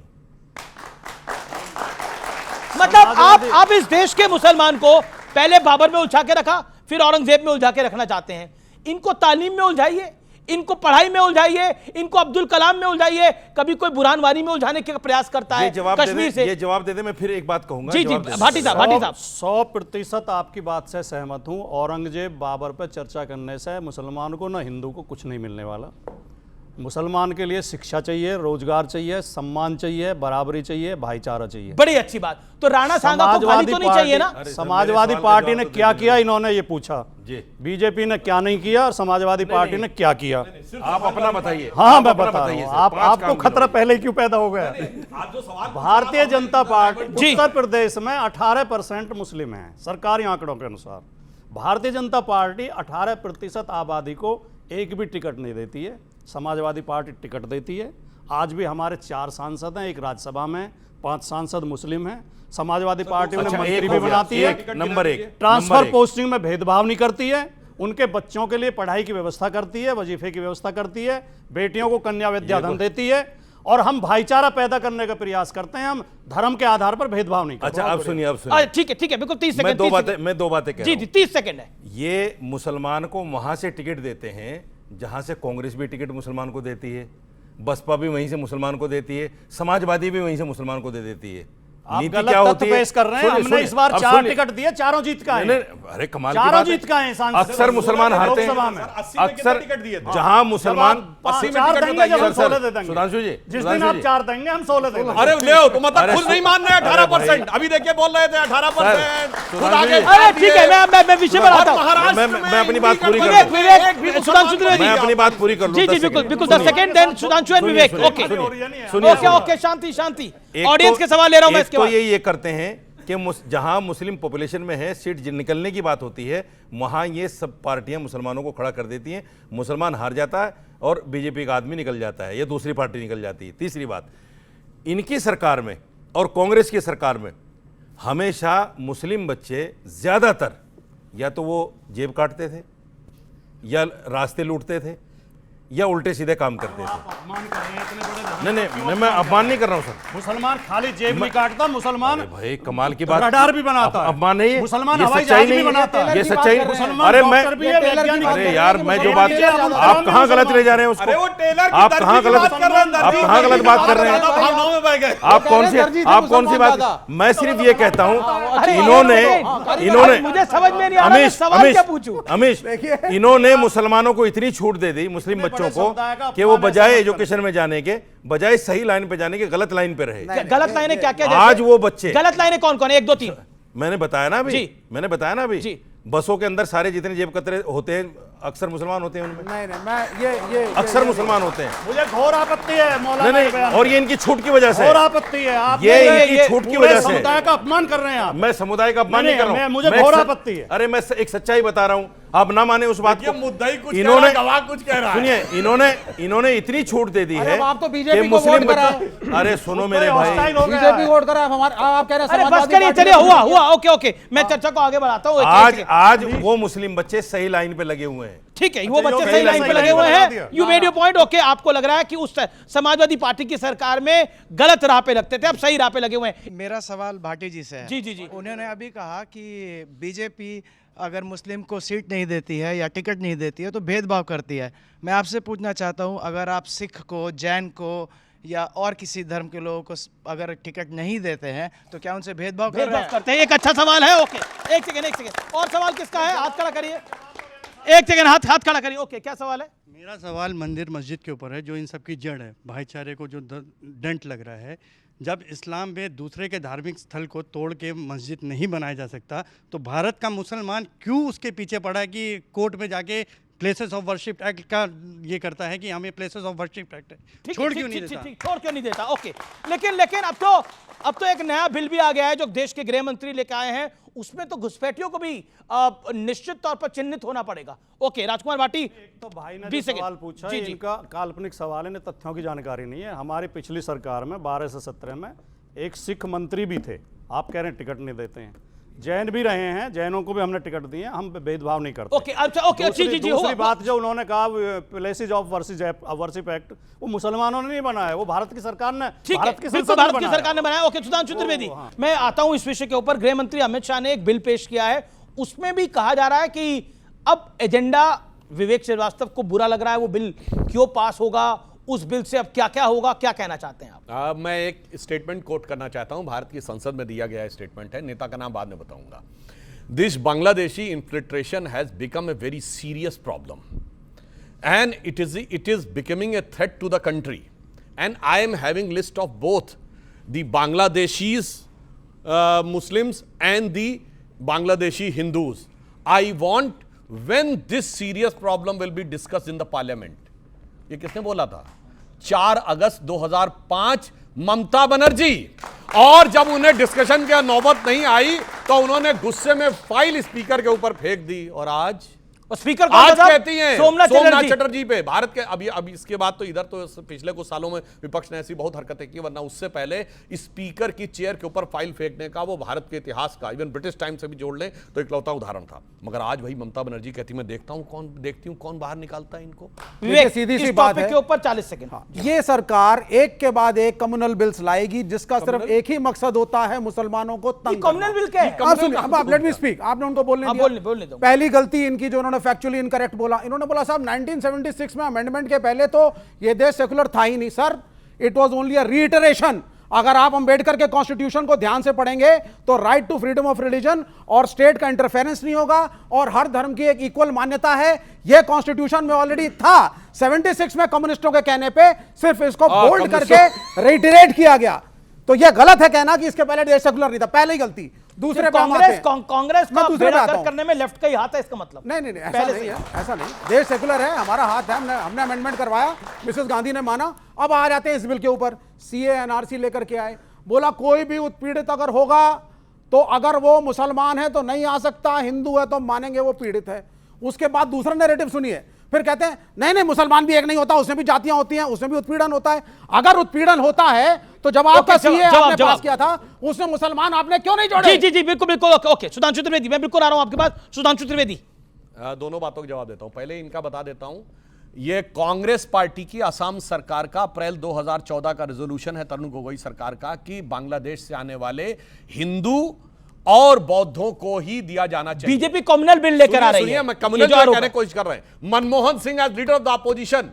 S1: मतलब आप इस देश के मुसलमान को पहले बाबर में उलझा के रखा, फिर औरंगजेब में उलझा के रखना चाहते हैं। इनको तालीम में उलझाइए, इनको पढ़ाई में उलझाइए, इनको अब्दुल कलाम में उलझाइए। कभी कोई बुरहानवानी में उलझाने का प्रयास करता है कश्मीर से।
S15: ये जवाब दे दे, मैं फिर एक बात कहूंगा।
S1: जी भाटी साहब
S13: 100% आपकी बात से सहमत हूं। औरंगजेब बाबर पर चर्चा करने से मुसलमान को ना हिंदू को कुछ नहीं मिलने वाला। मुसलमान के लिए शिक्षा चाहिए, रोजगार चाहिए, सम्मान चाहिए, बराबरी चाहिए, भाईचारा चाहिए।
S1: बड़ी अच्छी बात। तो राणा सांगा को गाली तो नहीं चाहिए ना?
S13: समाजवादी पार्टी ने क्या किया, इन्होंने ये पूछा। बीजेपी ने क्या नहीं किया और समाजवादी पार्टी ने क्या किया?
S15: आप अपना बताइए।
S13: हाँ, मैं बता रहा हूँ। आपको खतरा पहले क्यों पैदा हो गया? भारतीय जनता पार्टी उत्तर प्रदेश में 18% मुस्लिम है सरकारी आंकड़ों के अनुसार। भारतीय जनता पार्टी 18% आबादी को एक भी टिकट नहीं देती है। समाजवादी पार्टी टिकट देती है। आज भी हमारे 4 सांसद हैं, एक राज्यसभा में, 5 सांसद मुस्लिम हैं, समाजवादी पार्टी उन्हें मंत्री भी बनाती है,
S15: नंबर 1
S13: ट्रांसफर पोस्टिंग में भेदभाव नहीं करती है, उनके बच्चों के लिए पढ़ाई की व्यवस्था करती है, वजीफे की व्यवस्था करती है, बेटियों को कन्या विद्याधन देती है, और हम भाईचारा पैदा करने का प्रयास करते हैं। हम धर्म के आधार पर भेदभाव नहीं करते।
S15: अच्छा, अब सुनिए
S1: ठीक है बिल्कुल 30 सेकंड।
S15: मैं दो बातें कह रहा हूं।
S1: जी 30 सेकंड है।
S15: ये मुसलमान को वहां से टिकट देते हैं जहां से कांग्रेस भी टिकट मुसलमान को देती है, बसपा भी वहीं से मुसलमान को देती है, समाजवादी भी वहीं से मुसलमान को दे देती है।
S13: आप गलत तथ्य पेश कर रहे हैं। हमने इस बार 4 टिकट दिए, चारों जीत का है।
S15: अरे कमाल की
S13: चारों
S15: बात
S13: जीत का है।
S15: अक्सर मुसलमान हारते हैं, अक्सर जहां मुसलमान
S13: 4 देंगे जब हम 16 दे देंगे।
S15: सुधांशु जी,
S13: जिस दिन आप 4 देंगे हम 16 देंगे।
S11: अरे ले तो मतलब खुद नहीं मान रहे 18%। अभी देखिए बोल रहे थे 18%।
S1: अरे ठीक है, मैं विषय पर आता हूं।
S15: मैं अपनी बात पूरी कर
S1: विवेक, सुधांशु त्रिवेदी,
S15: मैं अपनी बात पूरी कर लूं।
S1: जी बिल्कुल 10 second, then Sudhanshu and Vivek. Okay Shanti. Audience के सवाल ले रहा हूं मैं इसके बाद।
S15: ये करते हैं कि जहां मुस्लिम पॉपुलेशन में है, सीट निकलने की बात होती है, वहां ये सब पार्टियां मुसलमानों को खड़ा कर देती हैं, मुसलमान हार जाता है और बीजेपी का आदमी निकल जाता है या दूसरी पार्टी निकल जाती है। तीसरी बात, इनकी सरकार में और कांग्रेस की सरकार में हमेशा मुस्लिम बच्चे ज्यादातर या तो वो जेब काटते थे या रास्ते लूटते थे या उल्टे सीधे काम करते थे। नहीं, मैं अपमान नहीं कर रहा हूँ सर।
S13: मुसलमान खाली जेब नहीं काटता, मुसलमान
S15: भाई कमाल की बात,
S13: रडार भी बनाता है।
S15: अपमान नहीं है,
S13: मुसलमान
S15: ये
S13: हवाई
S15: सच्चाई
S13: जहाज भी बनाता है।
S15: ये सच्चाई। अरे अरे यार, मैं जो बात, आप कहाँ गलत ले जा रहे हैं उसको? आप कहाँ गलत बात कर रहे हैं? आप कौन सी बात? मैं सिर्फ ये कहता हूँ, इन्होंने
S1: मुझे समझ में नहीं आ रहा, सवाल क्या पूछूं?
S15: अमीश, इन्होंने मुसलमानों को इतनी छूट दे दी मुस्लिम बच्चों को कि वो बजाय एजुकेशन में जाने के, बजाय सही लाइन पे जाने के, गलत लाइन पे रहे।
S1: गलत लाइनें क्या?
S15: आज वो बच्चे,
S1: गलत लाइनें कौन? 1 2 3
S15: मैंने बताया ना अभी। बसों के अंदर सारे जितने जेब कतरे होते हैं अक्सर मुसलमान होते हैं उनमें।
S12: नहीं मैं ये
S15: अक्सर मुसलमान होते हैं।
S13: मुझे घोर आपत्ति है मौलाना।
S15: नहीं, और ये इनकी छूट की वजह से
S13: घोर आपत्ति है। आप
S15: ये इनकी छूट की वजह से
S13: समुदाय का अपमान कर रहे हैं आप।
S15: मैं समुदाय का अपमान नहीं कर रहा हूं,
S13: मुझे घोर आपत्ति है।
S15: अरे मैं एक सच्चाई बता रहा हूं, आप ना माने उस बात को।
S11: मुद्दाई कुछ
S15: इन्होंने
S11: गवाह कुछ कह रहा है।
S15: सुनिए, इन्होंने इतनी छूट दे दी है
S12: आप तो बीजेपी को
S15: मुस्लिम
S12: वोट करा।
S15: अरे सुनो मेरे भाई,
S12: बीजेपी वोट करा, आप कह रहे हैं
S1: बस करिए, चलिए हुआ। ओके, मैं चर्चा को आगे बढ़ाता हूं।
S15: आज वो मुस्लिम बच्चे सही लाइन पे लगे हुए हैं।
S1: ठीक है, वो बच्चे सही लाइन पे लगे हुए हैं। You made your point. Okay, आपको लग रहा है कि उस समाजवादी पार्टी की सरकार में गलत राह पे लगते थे, अब सही राह पे लगे हुए हैं।
S16: मेरा सवाल भाटी जी से है।
S1: जी।
S16: उन्होंने अभी कहा कि बीजेपी अगर मुस्लिम को सीट नहीं देती है या टिकट नहीं देती है तो भेदभाव करती है। मैं आपसे पूछना चाहता हूं, अगर आप सिख को, जैन को या और किसी धर्म के लोगों को अगर टिकट नहीं देते हैं तो क्या उनसे भेदभाव करते हैं?
S1: एक अच्छा सवाल है। ओके, एक सेकंड। और सवाल किसका है? हाथ खड़ा करिए। एक सेकंड, हाथ खड़ा करिए। ओके, क्या सवाल है?
S17: मेरा सवाल मंदिर मस्जिद के ऊपर है, जो इन सबकी जड़ है, भाईचारे को जो डेंट लग रहा है। जब इस्लाम में दूसरे के धार्मिक स्थल को तोड़ के मस्जिद नहीं बनाया जा सकता, तो भारत का मुसलमान क्यों उसके पीछे पड़ा है कि कोर्ट में जाके प्लेसेस ऑफ वर्शिप एक्ट का ये करता है कि हमें प्लेसेस ऑफ वर्शिप एक्ट है, छोड़ क्यों नहीं देता?
S1: ओके, लेकिन अब तो एक नया बिल भी आ गया है जो देश के गृह मंत्री लेकर आए हैं, उसमें तो घुसपैठियों को भी निश्चित तौर पर चिन्हित होना पड़ेगा। ओके, राजकुमार भाटी,
S13: तो भाई ने सवाल पूछा, इनका काल्पनिक सवाल है, इन्हें तथ्यों की जानकारी नहीं है। हमारी पिछली सरकार में 12 से 17 में एक सिख मंत्री भी थे। आप कह रहे हैं टिकट नहीं देते हैं। जैन भी रहे हैं, जैनों को भी हमने टिकट दिए, हम भेदभाव नहीं करते।
S1: ओके,
S13: दूसरी बात जो उन्होंने कहा प्लेसेस ऑफ वर्शिप एक्ट, वो मुसलमानों ने नहीं बनाया, वो भारत की सरकार ने, भारत की
S1: सरकार ने बनाया। ओके, सुधांशु त्रिवेदी, मैं आता हूं इस विषय के ऊपर। गृह मंत्री अमित शाह ने एक बिल पेश किया है, उसमें भी कहा जा रहा है कि अब एजेंडा विवेक श्रीवास्तव को बुरा लग रहा है, वो बिल क्यों पास होगा, उस बिल से अब क्या क्या होगा, क्या कहना चाहते हैं आप?
S11: मैं एक स्टेटमेंट कोट करना चाहता हूं, भारत की संसद में दिया गया स्टेटमेंट है, नेता का नाम बाद में बताऊंगा। This Bangladeshi infiltration has become a very serious problem and it is becoming a threat to the country and I am having list of both the Bangladeshis Muslims and the Bangladeshi Hindus. I want when this serious problem will be discussed in the parliament. ये किसने बोला था? 4 अगस्त 2005 ममता बनर्जी। और जब उन्हें discussion की नौबत नहीं आई तो उन्होंने गुस्से में फाइल स्पीकर के ऊपर फेंक दी। और आज
S1: स्पीकर
S11: आज कहती हैं
S1: सोमनाथ
S11: चटर्जी पे भारत के अभी इसके बाद तो इधर तो पिछले कुछ सालों में विपक्ष ने ऐसी बहुत हरकतें की, वरना उससे पहले स्पीकर की चेयर के ऊपर फाइल फेंकने का वो भारत के इतिहास का इवन ब्रिटिश टाइम से भी जोड़ ले तो इकलौता उदाहरण था। मगर आज भाई ममता बनर्जी कहती मैं देखती हूं कौन बाहर निकालता है इनको।
S12: सीधी सी बात है,
S1: के ऊपर 40 सेकंड।
S12: ये सरकार एक के बाद एक कम्युनल बिल्स लाएगी जिसका सिर्फ एक ही मकसद होता है मुसलमानों को तंग।
S1: कम्युनल बिल क्या है?
S12: लेट मी स्पीक, आपने उनको बोलने दिया। पहली गलती इनकी जो उन्होंने फैक्चुअली इनकरेक्ट बोला, इन्होंने बोला साहब 1976 में अमेंडमेंट के पहले तो ये देश सेकुलर था ही नहीं। Sir, it was only a reiteration. अगर आप अंबेडकर के कॉन्स्टिट्यूशन को ध्यान से पढ़ेंगे तो right to freedom of religion और स्टेट का इंटरफेरेंस नहीं होगा और हर धर्म की एक इक्वल मान्यता है, यह कॉन्स्टिट्यूशन में ऑलरेडी था। 76 में कम्युनिस्टों के कहने पे सिर्फ इसको बोल्ड करके रिटरेट किया गया। तो यह गलत है कहना कि इसके पहले देश सेकुलर नहीं था, पहले ही गलती। दूसरे
S1: कांग्रेस का बेड़ा गर्क करने में लेफ्ट का ही हाथ है, इसका मतलब
S12: नहीं ऐसा नहीं है, ऐसा नहीं। देश सेकुलर है, हमारा हाथ है, हमने अमेंडमेंट करवाया, मिसेस गांधी ने माना। अब आ जाते हैं इस बिल के ऊपर, सीए एनआरसी लेकर के आए, बोला कोई भी उत्पीड़ित अगर होगा तो अगर वो मुसलमान है तो नहीं आ सकता, हिंदू है तो मानेंगे वो पीड़ित है। उसके बाद दूसरा नैरेटिव सुनिए, फिर कहते हैं नहीं मुसलमान भी एक नहीं होता, उसमें भी जातियां होती हैं, उसमें भी उत्पीड़न होता है। अगर उत्पीड़न होता है तो जब आपका सीए आपने पास किया था उसमें मुसलमान आपने क्यों नहीं जोड़े?
S1: जी बिल्कुल ओके। सुधांशु त्रिवेदी, मैं बिल्कुल आ रहा हूं आपके पास। सुधांशु त्रिवेदी,
S11: दोनों बातों का जवाब देता हूं। पहले इनका बता देता हूं, यह कांग्रेस पार्टी की असम सरकार का अप्रैल 2014 का रेजोल्यूशन है, तरुण गोगोई सरकार का, कि बांग्लादेश से आने वाले हिंदू और बौद्धों को ही दिया जाना चाहिए।
S1: बीजेपी कम्युनल बिल लेकर आ रही है।
S11: मैं कम्युनल बिल कहने की कोशिश कर रहे हैं। Manmohan Singh as leader of the opposition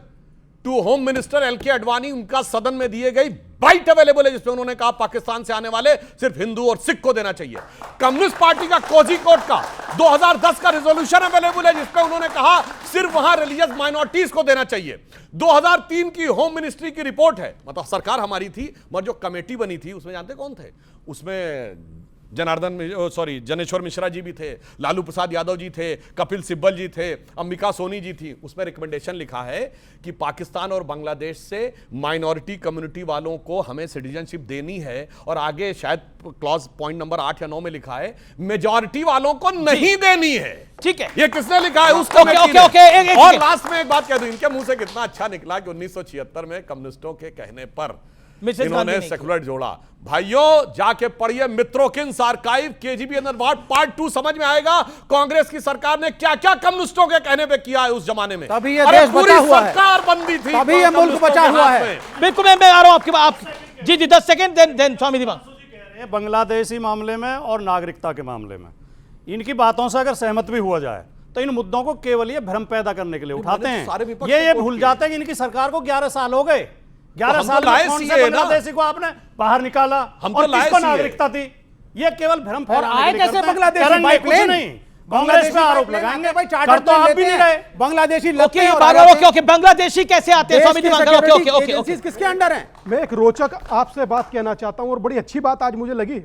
S11: to home minister L K Advani, उनका सदन में दिए गई बाइट अवेलेबल है जिसमें उन्होंने कहा पाकिस्तान से आने वाले सिर्फ हिंदू और सिख को देना चाहिए। कम्युनिस्ट पार्टी का कोझिकोड का 2010 का रेजोल्यूशन अवेलेबल है जिसमें उन्होंने कहा सिर्फ वहां रिलीजियस माइनॉरिटीज को देना चाहिए। 2003 की होम मिनिस्ट्री की रिपोर्ट है, मतलब सरकार हमारी थी मगर जो कमेटी बनी थी उसमें जानते कौन थे? उसमें जनेश्वर मिश्रा जी भी थे, लालू प्रसाद यादव जी थे, कपिल सिब्बल जी थे, अंबिका सोनी जी थी। उसमें रिकमेंडेशन लिखा है कि पाकिस्तान और बांग्लादेश से माइनॉरिटी कम्युनिटी वालों को हमें सिटीजनशिप देनी है, और आगे शायद क्लॉज पॉइंट नंबर 8 या 9 में लिखा है मेजॉरिटी वालों को नहीं देनी है।
S1: ठीक है,
S11: ये किसने लिखा है? उसको और लास्ट में एक बात कह दूं, इनके मुंह से कितना अच्छा निकला कि 1976 में कम्युनिस्टों के कहने पर इन्होंने सेकुलर जोड़ा। भाइयों जाके पढ़िए मित्रोकिन्स आर्काइव केजीबी अंडरवर्ल्ड पार्ट 2, समझ में आएगा कांग्रेस की सरकार ने क्या क्या कम्युनिस्टों के कहने पे किया है उस जमाने में।
S12: तभी ये देश बचा हुआ है,
S11: सरकार बंदी थी,
S12: तभी ये मुल्क बचा हुआ है।
S1: बिल्कुल, मैं आ रहा हूं आपके आप जी 10 सेकंड देन स्वामी दिवांग।
S13: बांग्लादेशी मामले में और नागरिकता के मामले में इनकी बातों से अगर सहमत भी हुआ जाए तो इन मुद्दों को केवल ये भ्रम पैदा करने के लिए उठाते हैं। ये भूल जाते हैं कि इनकी सरकार को 11 साल हो गए। 11 साल में कौन से बांग्लादेशी को आपने बाहर निकाला और किसको नागरिकता थी? ये केवल भ्रम
S12: आए कैसे बांग्लादेशी
S13: कुछ नहीं, कांग्रेस पे आरोप लगाएंगे भाई, चार्टर तो आप भी नहीं रहे।
S12: बांग्लादेशी
S1: बांग्लादेशी कैसे आते हैं? स्वामी दिवांकर,
S12: किसके अंडर हैं?
S14: मैं एक रोचक आपसे बात कहना चाहता हूं और बड़ी अच्छी बात आज मुझे लगी।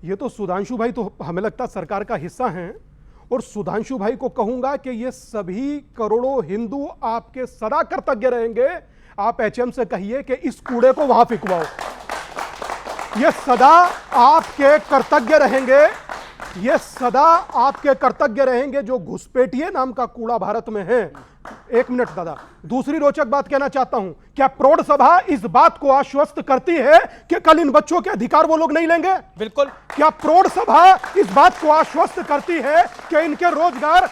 S14: ये तो सुधांशु भाई तो हमें लगता है सरकार का हिस्सा हैं, और सुधांशु भाई को कहूंगा कि ये सभी करोड़ों हिंदू आपके सदा कृतज्ञ रहेंगे। आप एचएम से कहिए कि इस कूड़े को वहां फिकवाओ, ये सदा आपके कर्तव्य रहेंगे, ये सदा आपके कर्तव्य रहेंगे जो घुसपैठिए नाम का कूड़ा भारत में है। एक मिनट दादा, दूसरी रोचक बात कहना चाहता हूं, क्या प्रौढ़ सभा इस बात को आश्वस्त करती है कि कल इन बच्चों के अधिकार वो लोग नहीं लेंगे?
S1: बिल्कुल।
S14: क्या प्रौढ़ सभा इस बात को आश्वस्त करती है कि इनके रोजगार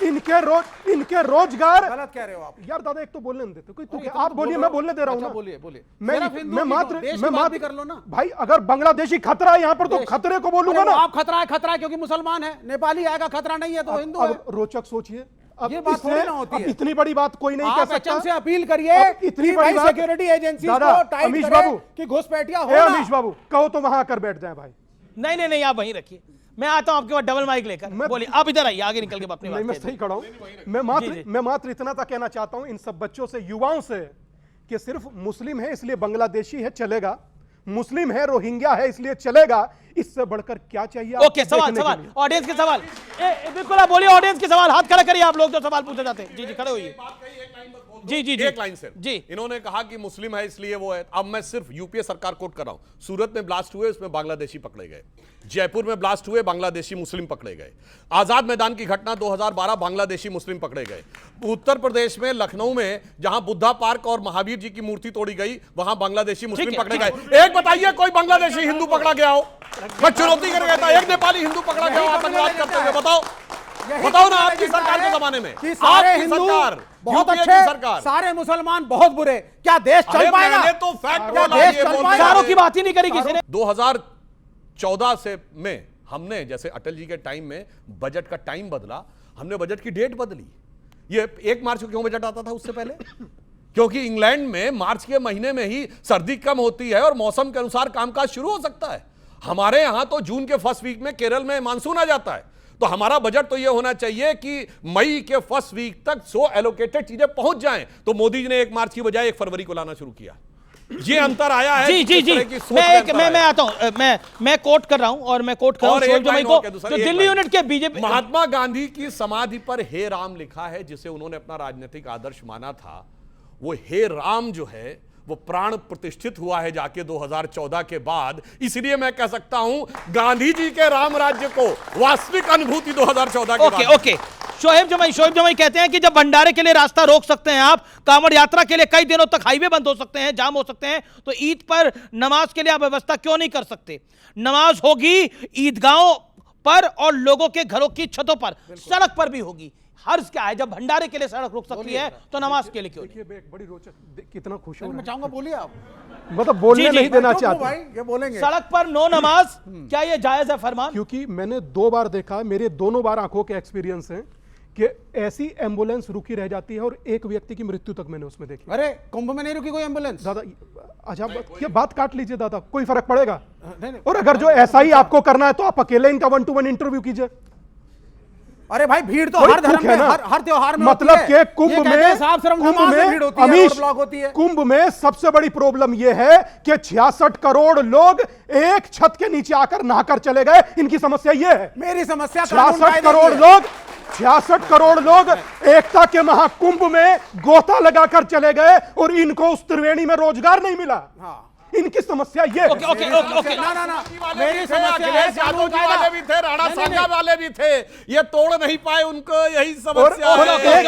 S14: इनके रोजगार?
S12: गलत कह रहे हो आप
S14: यार दादा, एक तो बोलने देते कोई, आप बोलिए, मैं बोलने दे रहा हूं ना।
S12: बोलिए
S14: मैं मात्र
S12: कर लो ना
S14: भाई। अगर बांग्लादेशी खतरा है यहाँ पर तो खतरे को बोलूंगा ना।
S12: आप खतरा है क्योंकि मुसलमान है, नेपाली आएगा, खतरा नहीं है तो हिंदू है।
S14: रोचक सोचिए, अब
S12: ये बात थोड़ी ना होती है।
S14: इतनी बड़ी बात कोई नहीं कह सकता।
S12: से अपील करिए इतनी बड़ी सिक्योरिटी एजेंसी को टाइट
S14: अमीश बाबू
S12: कि घुसपैठिया हो।
S14: अमीश बाबू कहो तो वहां आकर बैठ जाए भाई।
S1: नहीं, आप वहीं रखिए, मैं आता हूं आपके पास डबल माइक लेकर। बोलिए, आप इधर आइए, आगे निकल के अपनी बात।
S14: मैं सही खड़ा हूं। मैं मात्र इतना तक कहना चाहता हूं इन सब बच्चों से, युवाओं से, कि सिर्फ मुस्लिम है इसलिए बांग्लादेशी है चलेगा, मुस्लिम है रोहिंग्या है इसलिए चलेगा, इससे बढ़कर क्या चाहिए?
S1: ओके, सवाल ऑडियंस के सवाल। बिल्कुल आप बोलिए, ऑडियंस के सवाल, हाथ खड़ा करिए आप लोग जो सवाल पूछे जाते हैं। जी खड़े होइए। जी जी
S11: एक लाइन से जी, इन्होंने कहा कि मुस्लिम है इसलिए वो है। अब मैं सिर्फ यूपीए सरकार कोट कर रहा हूं। सूरत में ब्लास्ट हुए, उसमें बांग्लादेशी पकड़े गए। जयपुर में ब्लास्ट हुए, बांग्लादेशी मुस्लिम पकड़े गए। आजाद मैदान की घटना 2012, बांग्लादेशी मुस्लिम पकड़े गए। उत्तर प्रदेश में लखनऊ में जहां बुद्धा पार्क और महावीर जी की मूर्ति तोड़ी गई, वहां बांग्लादेशी मुस्लिम पकड़े गए। एक बताइए कोई बांग्लादेशी हिंदू पकड़ा गया हो? मैं चुनौती कर गया था, एक नेपाली हिंदू पकड़ा गया हो आतंकवाद करते हुए? बताओ बताओ ना, आपकी सरकार के जमाने में
S12: सारे हिंदू बहुत अच्छे, सारे मुसलमान बहुत बुरे, क्या देश चल पाएगा?
S11: मैंने तो फैक्ट
S1: बोला, चारों की बात ही नहीं करी किसी ने।
S11: 2014 से में हमने, जैसे अटल जी के टाइम में बजट का टाइम बदला, हमने बजट की डेट बदली। ये 1 मार्च को क्यों बजट आता था उससे पहले? क्योंकि इंग्लैंड में मार्च के महीने में ही सर्दी कम होती है और मौसम के अनुसार कामकाज शुरू हो सकता है। हमारे यहां तो जून के फर्स्ट वीक में केरल में मानसून आ जाता है। तो हमारा बजट तो यह होना चाहिए कि मई के फर्स्ट वीक तक 100 एलोकेटेड चीजें पहुंच जाएं। तो मोदी जी ने 1 मार्च की बजाय 1 फरवरी को लाना शुरू किया। ये अंतर आया है।
S1: जी जी जी, मैं आता हूं, मैं कोट कर रहा हूं और मैं कोट कर रहा हूं जो दिल्ली यूनिट के बीजेपी।
S11: महात्मा गांधी की समाधि पर हे राम लिखा है, जिसे उन्होंने अपना राजनीतिक आदर्श माना था। वो हे राम जो है वो प्राण प्रतिष्ठित हुआ है जाके 2014 के बाद। इसलिए मैं कह सकता हूं गांधी जी के राम राज्य को वास्तविक अनुभूति 2014 के बाद।
S1: ओके, शोएब जमाई कहते हैं कि जब भंडारे के लिए रास्ता रोक सकते हैं आप, कांवड़ यात्रा के लिए कई दिनों तक हाईवे बंद हो सकते हैं, जाम हो सकते हैं, तो ईद पर नमाज के लिए आप व्यवस्था क्यों नहीं कर सकते? नमाज होगी ईदगाहों पर और लोगों के घरों की छतों पर, सड़क पर भी होगी। हर्ज क्या है, जब भंडारे के लिए सड़क रुक सकती है तो नमाज के लिए क्यों?
S14: बड़ी रोचक, कितना खुश हो,
S12: मैं चाहूंगा बोलिए आप।
S14: मतलब बोलने नहीं देना चाहते
S12: भाई, ये बोलेंगे
S1: सड़क पर नो नमाज, क्या ये जायज है फरमान?
S14: क्योंकि मैंने 2 बार देखा, मेरे दोनों बार आंखों के एक्सपीरियंस हैं कि ऐसी एम्बुलेंस रुकी रह जाती है और एक व्यक्ति की मृत्यु तक मैंने उसमें देखी।
S12: अरे कुंभ में नहीं रुकी कोई एम्बुलेंस?
S14: दादा अच्छा, ये बात काट लीजिए दादा, कोई फर्क पड़ेगा? और अगर जो ऐसा ही आपको करना है तो आप अकेले इनका 1-to-1 इंटरव्यू कीजिए।
S12: अरे भाई, भीड़ तो हर धर्म में, हर त्योहार में
S14: मतलब के कुंभ में कुंभ में सबसे बड़ी प्रॉब्लम यह है कि 66 करोड़ लोग एक छत के नीचे आकर नहाकर चले गए। इनकी समस्या यह है।
S12: मेरी समस्या
S14: 66 करोड़ लोग एकता के महाकुंभ में गोता लगाकर चले गए और इनको उस त्रिवेणी में रोजगार नहीं मिला। इनकी समस्या ये है।
S11: ओके, ना मेरी समस्या वाले भी थे, राणा सांगा वाले भी थे, ये तोड़ नहीं पाए, उनको यही समस्या है।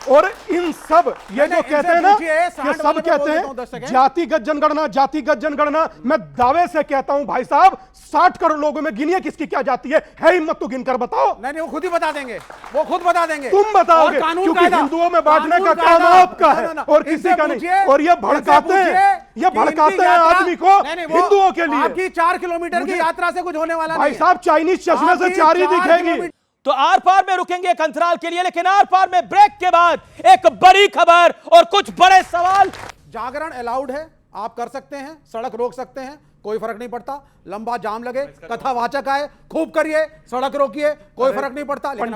S14: और इन सब ये जो कहते हैं ना, ये सब कहते हैं जातिगत जनगणना, जातिगत जनगणना। मैं दावे से कहता हूं भाई साहब, 60 करोड़ लोगों में गिनिए किसकी क्या जाति है हिम्मत तो गिनकर बताओ।
S12: नहीं, वो खुद ही बता देंगे, वो खुद बता देंगे।
S14: तुम बताओगे, क्योंकि हिंदुओं में बांटने का काम आपका है और किसी का नहीं। और ये भड़काते हैं आदमी को हिंदुओं के लिए।
S12: आपकी 4 किलोमीटर की यात्रा से कुछ होने वाला
S14: भाई साहब, चाइनीज चश्मे से 4 ही दिखेगी।
S1: तो आर पार में रुकेंगे एक अंतराल के लिए, लेकिन आर पार में ब्रेक के बाद एक बड़ी खबर और कुछ बड़े सवाल।
S12: जागरण अलाउड है, आप कर सकते हैं, सड़क रोक सकते हैं, कोई फर्क नहीं पड़ता। लंबा जाम लगे, कथावाचक आए, खूब करिए, सड़क रोकिए, कोई फर्क नहीं पड़ता। लेकिन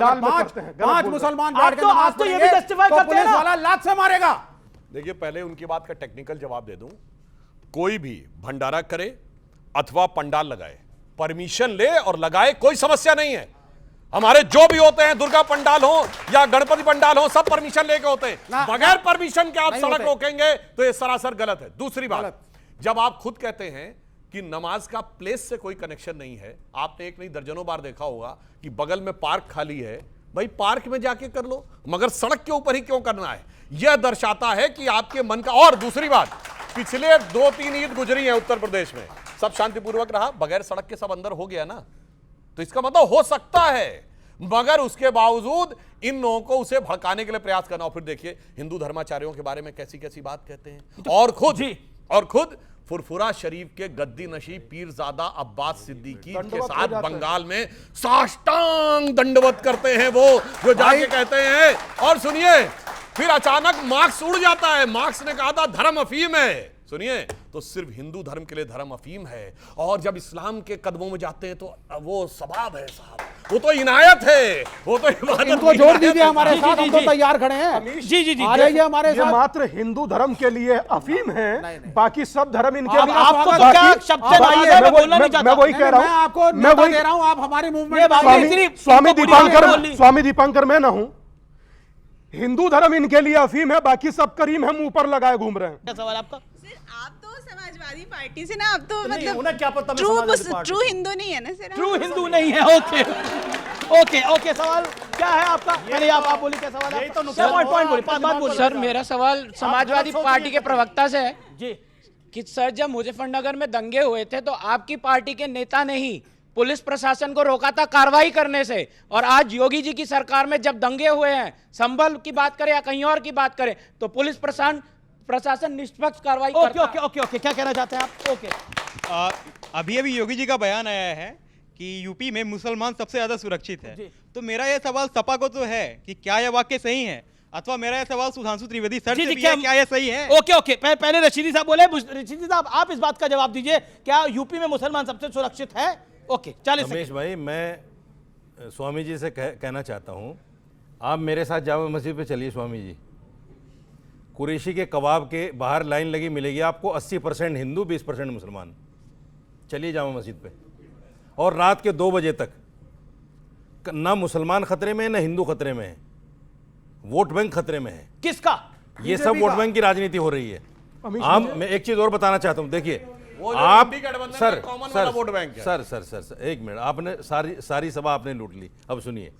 S12: 5 मुसलमान बैठ के नमाज पढ़ेंगे तो पुलिस वाला लात से मारेगा।
S11: देखिए, पहले उनकी बात का टेक्निकल जवाब दे दूं। कोई भी भंडारा करे अथवा पंडाल लगाए, परमिशन ले और लगाए, कोई समस्या नहीं है। हमारे जो भी होते हैं, दुर्गा पंडाल हो या गणपति पंडाल हो, सब परमिशन लेके होते हैं। बगैर परमिशन के आप सड़क रोकेंगे तो ये सरासर गलत है। दूसरी बात, जब आप खुद कहते हैं कि नमाज का प्लेस से कोई कनेक्शन नहीं है, आपने एक नहीं दर्जनों बार देखा होगा कि बगल में पार्क खाली है, भाई पार्क में जाके कर लो, मगर सड़क के ऊपर ही क्यों करना है? यह दर्शाता है कि आपके मन का। और दूसरी बात, पिछले 2-3 ईद गुजरी है उत्तर प्रदेश में, सब शांतिपूर्वक रहा, बगैर सड़क के सब अंदर हो गया ना, तो इसका मतलब हो सकता है, मगर उसके बावजूद इन लोगों को उसे भड़काने के लिए प्रयास करना। और फिर देखिए हिंदू धर्माचार्यों के बारे में कैसी कैसी बात कहते हैं। और खुद फुरफुरा शरीफ के गद्दी नशीब पीरजादा अब्बास सिद्दीकी के साथ बंगाल में साष्टांग दंडवत करते हैं वो, जो जाके कहते हैं। और सुनिए, फिर अचानक मार्क्स उड़ जाता है। मार्क्स ने कहा था धर्म अफीम है, सुनिए, तो सिर्फ हिंदू धर्म के लिए धर्म अफीम है। और जब इस्लाम के कदमों में जाते हैं तो वो सवाब है साहब, वो तो इनायत है, वो तो इबादत।
S12: इनको जोड़ दीजिए हमारे साथ, हम तो तैयार खड़े हैं।
S1: जी जी जी,
S12: आ जाइए हमारे साथ।
S14: मात्र हिंदू धर्म के लिए अफीम है, बाकी सब धर्म इनके लिए।
S1: आपको तो क्या शब्द मैं बोलना नहीं चाहता,
S14: मैं वही कह रहा हूं,
S12: मैं आपको न्योता दे रहा हूं, आप हमारी मूवमेंट।
S14: स्वामी दीपांकर मैं ना हूं। हिंदू धर्म इनके लिए अफीम है, बाकी सब करीम है, मुंह पर लगाए घूम रहे हैं।
S1: क्या सवाल आपका?
S18: आप तो समाजवादी पार्टी से ना, आप तो
S1: नहीं,
S18: मतलब
S1: उन्हें क्या पता मैं
S18: true
S1: Samajwadi party
S18: true Hindu नहीं है ना सर?
S1: ट्रू हिंदू नहीं है। ओके ओके ओके, सवाल क्या है आपका? अरे आप बोलिए क्या सवाल है? पॉइंट बोलिए, बात बोलिए
S19: सर। मेरा सवाल समाजवादी पार्टी के प्रवक्ता से है
S1: जी
S19: कि सर जब मुजफ्फरनगर में दंगे हुए थे तो आपकी पार्टी के नेता ने ही पुलिस प्रशासन को रोका था कार्रवाई करने से, और आज योगी जी की सरकार में जब दंगे हुए हैं, संभल की बात करें या कहीं और की बात करें, तो पुलिस प्रशासन निष्पक्ष कार्रवाई करता है।
S1: ओके ओके ओके, क्या कहना चाहते हैं आप? ओके,
S20: अभी योगी जी का बयान आया है कि यूपी में मुसलमान सबसे ज्यादा सुरक्षित है, तो मेरा यह सवाल सपा को तो है कि क्या यह वाक्य सही है, अथवा मेरा यह सवाल सुधांशु त्रिवेदी सर से भी है, क्या यह सही है?
S1: ओके ओके, पहले रशीदी साहब बोले। रशीदी साहब आप इस बात का जवाब दीजिए, क्या यूपी में मुसलमान सबसे सुरक्षित है? ओके, 40
S15: रमेश भाई, मैं स्वामी जी से कहना चाहता हूं, आप मेरे साथ जामा मस्जिद पे चलिए स्वामी जी। कुरैशी के कबाब के बाहर लाइन लगी मिलेगी आपको, 80% हिंदू 20% मुसलमान। चलिए जामा मस्जिद पे, और रात के 2 बजे तक ना मुसलमान खतरे में है ना हिंदू खतरे में है, वोट बैंक खतरे में है।
S1: किसका?
S15: ये सब वोट बैंक की राजनीति हो रही है। मैं एक चीज और बताना चाहता हूं, देखिए आप सर एक मिनट, आपने सारी सभा आपने लूट ली। अब सुनिए,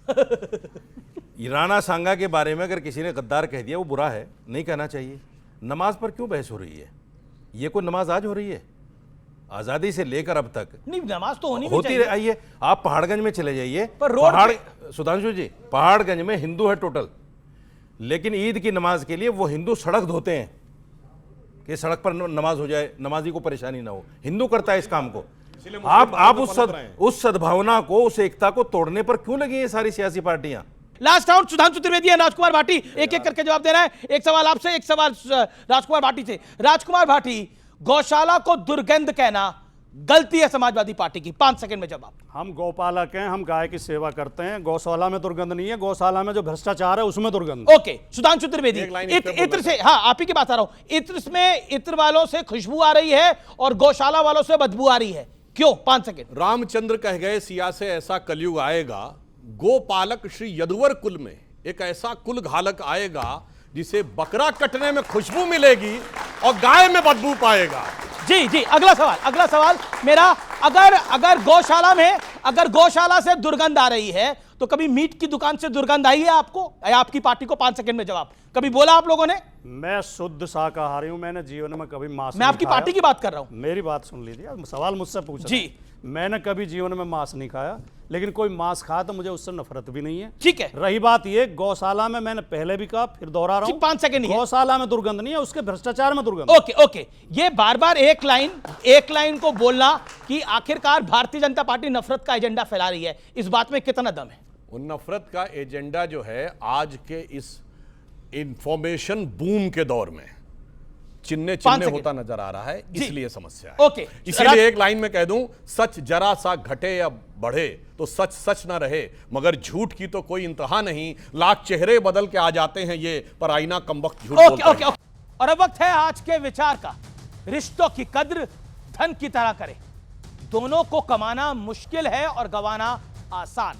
S15: राणा सांगा के बारे में अगर किसी ने गद्दार कह दिया वो बुरा है, नहीं कहना चाहिए। नमाज पर क्यों बहस हो रही है? ये कोई नमाज आज हो रही है? आजादी से लेकर अब तक
S1: नहीं, नमाज तो
S15: होती रही। आइए आप पहाड़गंज में चले जाइए, पहाड़ सुधांशु जी, पहाड़गंज में हिंदू है टोटल, लेकिन ईद की नमाज के लिए वो हिंदू सड़क धोते हैं कि सड़क पर नमाज हो जाए, नमाजी को परेशानी ना हो। हिंदू करता है इस काम को। आप उस सद्भावना को, उस एकता को तोड़ने पर क्यों लगी ये सारी सियासी पार्टियां?
S1: लास्ट राउंड सुधांशु त्रिवेदी है, राजकुमार भाटी एक एक करके जवाब दे रहा है। एक सवाल आपसे, एक सवाल राजकुमार भाटी से। राजकुमार भाटी, गौशाला को दुर्गंध कहना गलती है समाजवादी पार्टी की, 5 सेकंड में जवाब।
S13: हम गौपालक हैं, हम गाय की सेवा करते हैं, गौशाला में दुर्गंध नहीं है, गौशाला में जो भ्रष्टाचार है उसमें दुर्गंध।
S1: ओके, सुधांशु त्रिवेदी, इत्र से, हाँ आप ही की बात आ रहा हूं, इत्र में इत्र वालों से खुशबू आ रही है और गौशाला वालों से बदबू आ रही है, क्यों? 5 सेकंड।
S11: रामचंद्र कह गए सिया से ऐसा कलयुग आएगा, गोपालक श्री यदुवर कुल में एक ऐसा कुल घालक आएगा जिसे बकरा कटने में खुशबू मिलेगी और गाय में बदबू पाएगा।
S1: जी जी, अगला सवाल मेरा, अगर गौशाला से दुर्गंध आ रही है तो कभी मीट की दुकान से दुर्गंध आई है आपको या आपकी पार्टी को? 5 सेकंड में जवाब। कभी बोला आप लोगों ने?
S13: मैं शुद्ध शाकाहारी हूं, मैंने जीवन में कभी मांस
S1: मैं आपकी पार्टी की बात कर रहा हूं।
S13: मेरी बात सुन लीजिए, सवाल मुझसे पूछ रहे हैं।
S1: जी,
S13: मैंने कभी जीवन में मांस नहीं खाया, लेकिन कोई मांस खाया तो मुझे उससे नफरत भी नहीं है।
S1: ठीक है।
S13: रही बात ये, गौशाला में मैंने पहले भी कहा, फिर दोहरा रहा हूं,
S1: 5 सेकंड,
S13: गौशाला में दुर्गंध नहीं है, उसके भ्रष्टाचार में दुर्गंध।
S1: ओके, ये बार एक लाइन को बोलना कि आखिरकार भारतीय जनता पार्टी नफरत का एजेंडा फैला रही है, इस बात में कितना दम है?
S11: नफरत का एजेंडा जो है आज के इस इंफॉर्मेशन बूम के दौर में चिन्ह होता नजर आ रहा है, इसलिए समस्या है।
S1: ओके,
S11: इसीलिए एक लाइन में कह दूं, सच जरा सा घटे या बढ़े तो सच सच ना रहे, मगर झूठ की तो कोई इंतहा नहीं। लाख चेहरे बदल के आ जाते हैं ये, पर आईना कमबख्त झूठ बोलता है।
S1: और अब वक्त है आज के विचार का। रिश्तों की कद्र धन की तरह करें। दोनों को कमाना मुश्किल है और गंवाना आसान।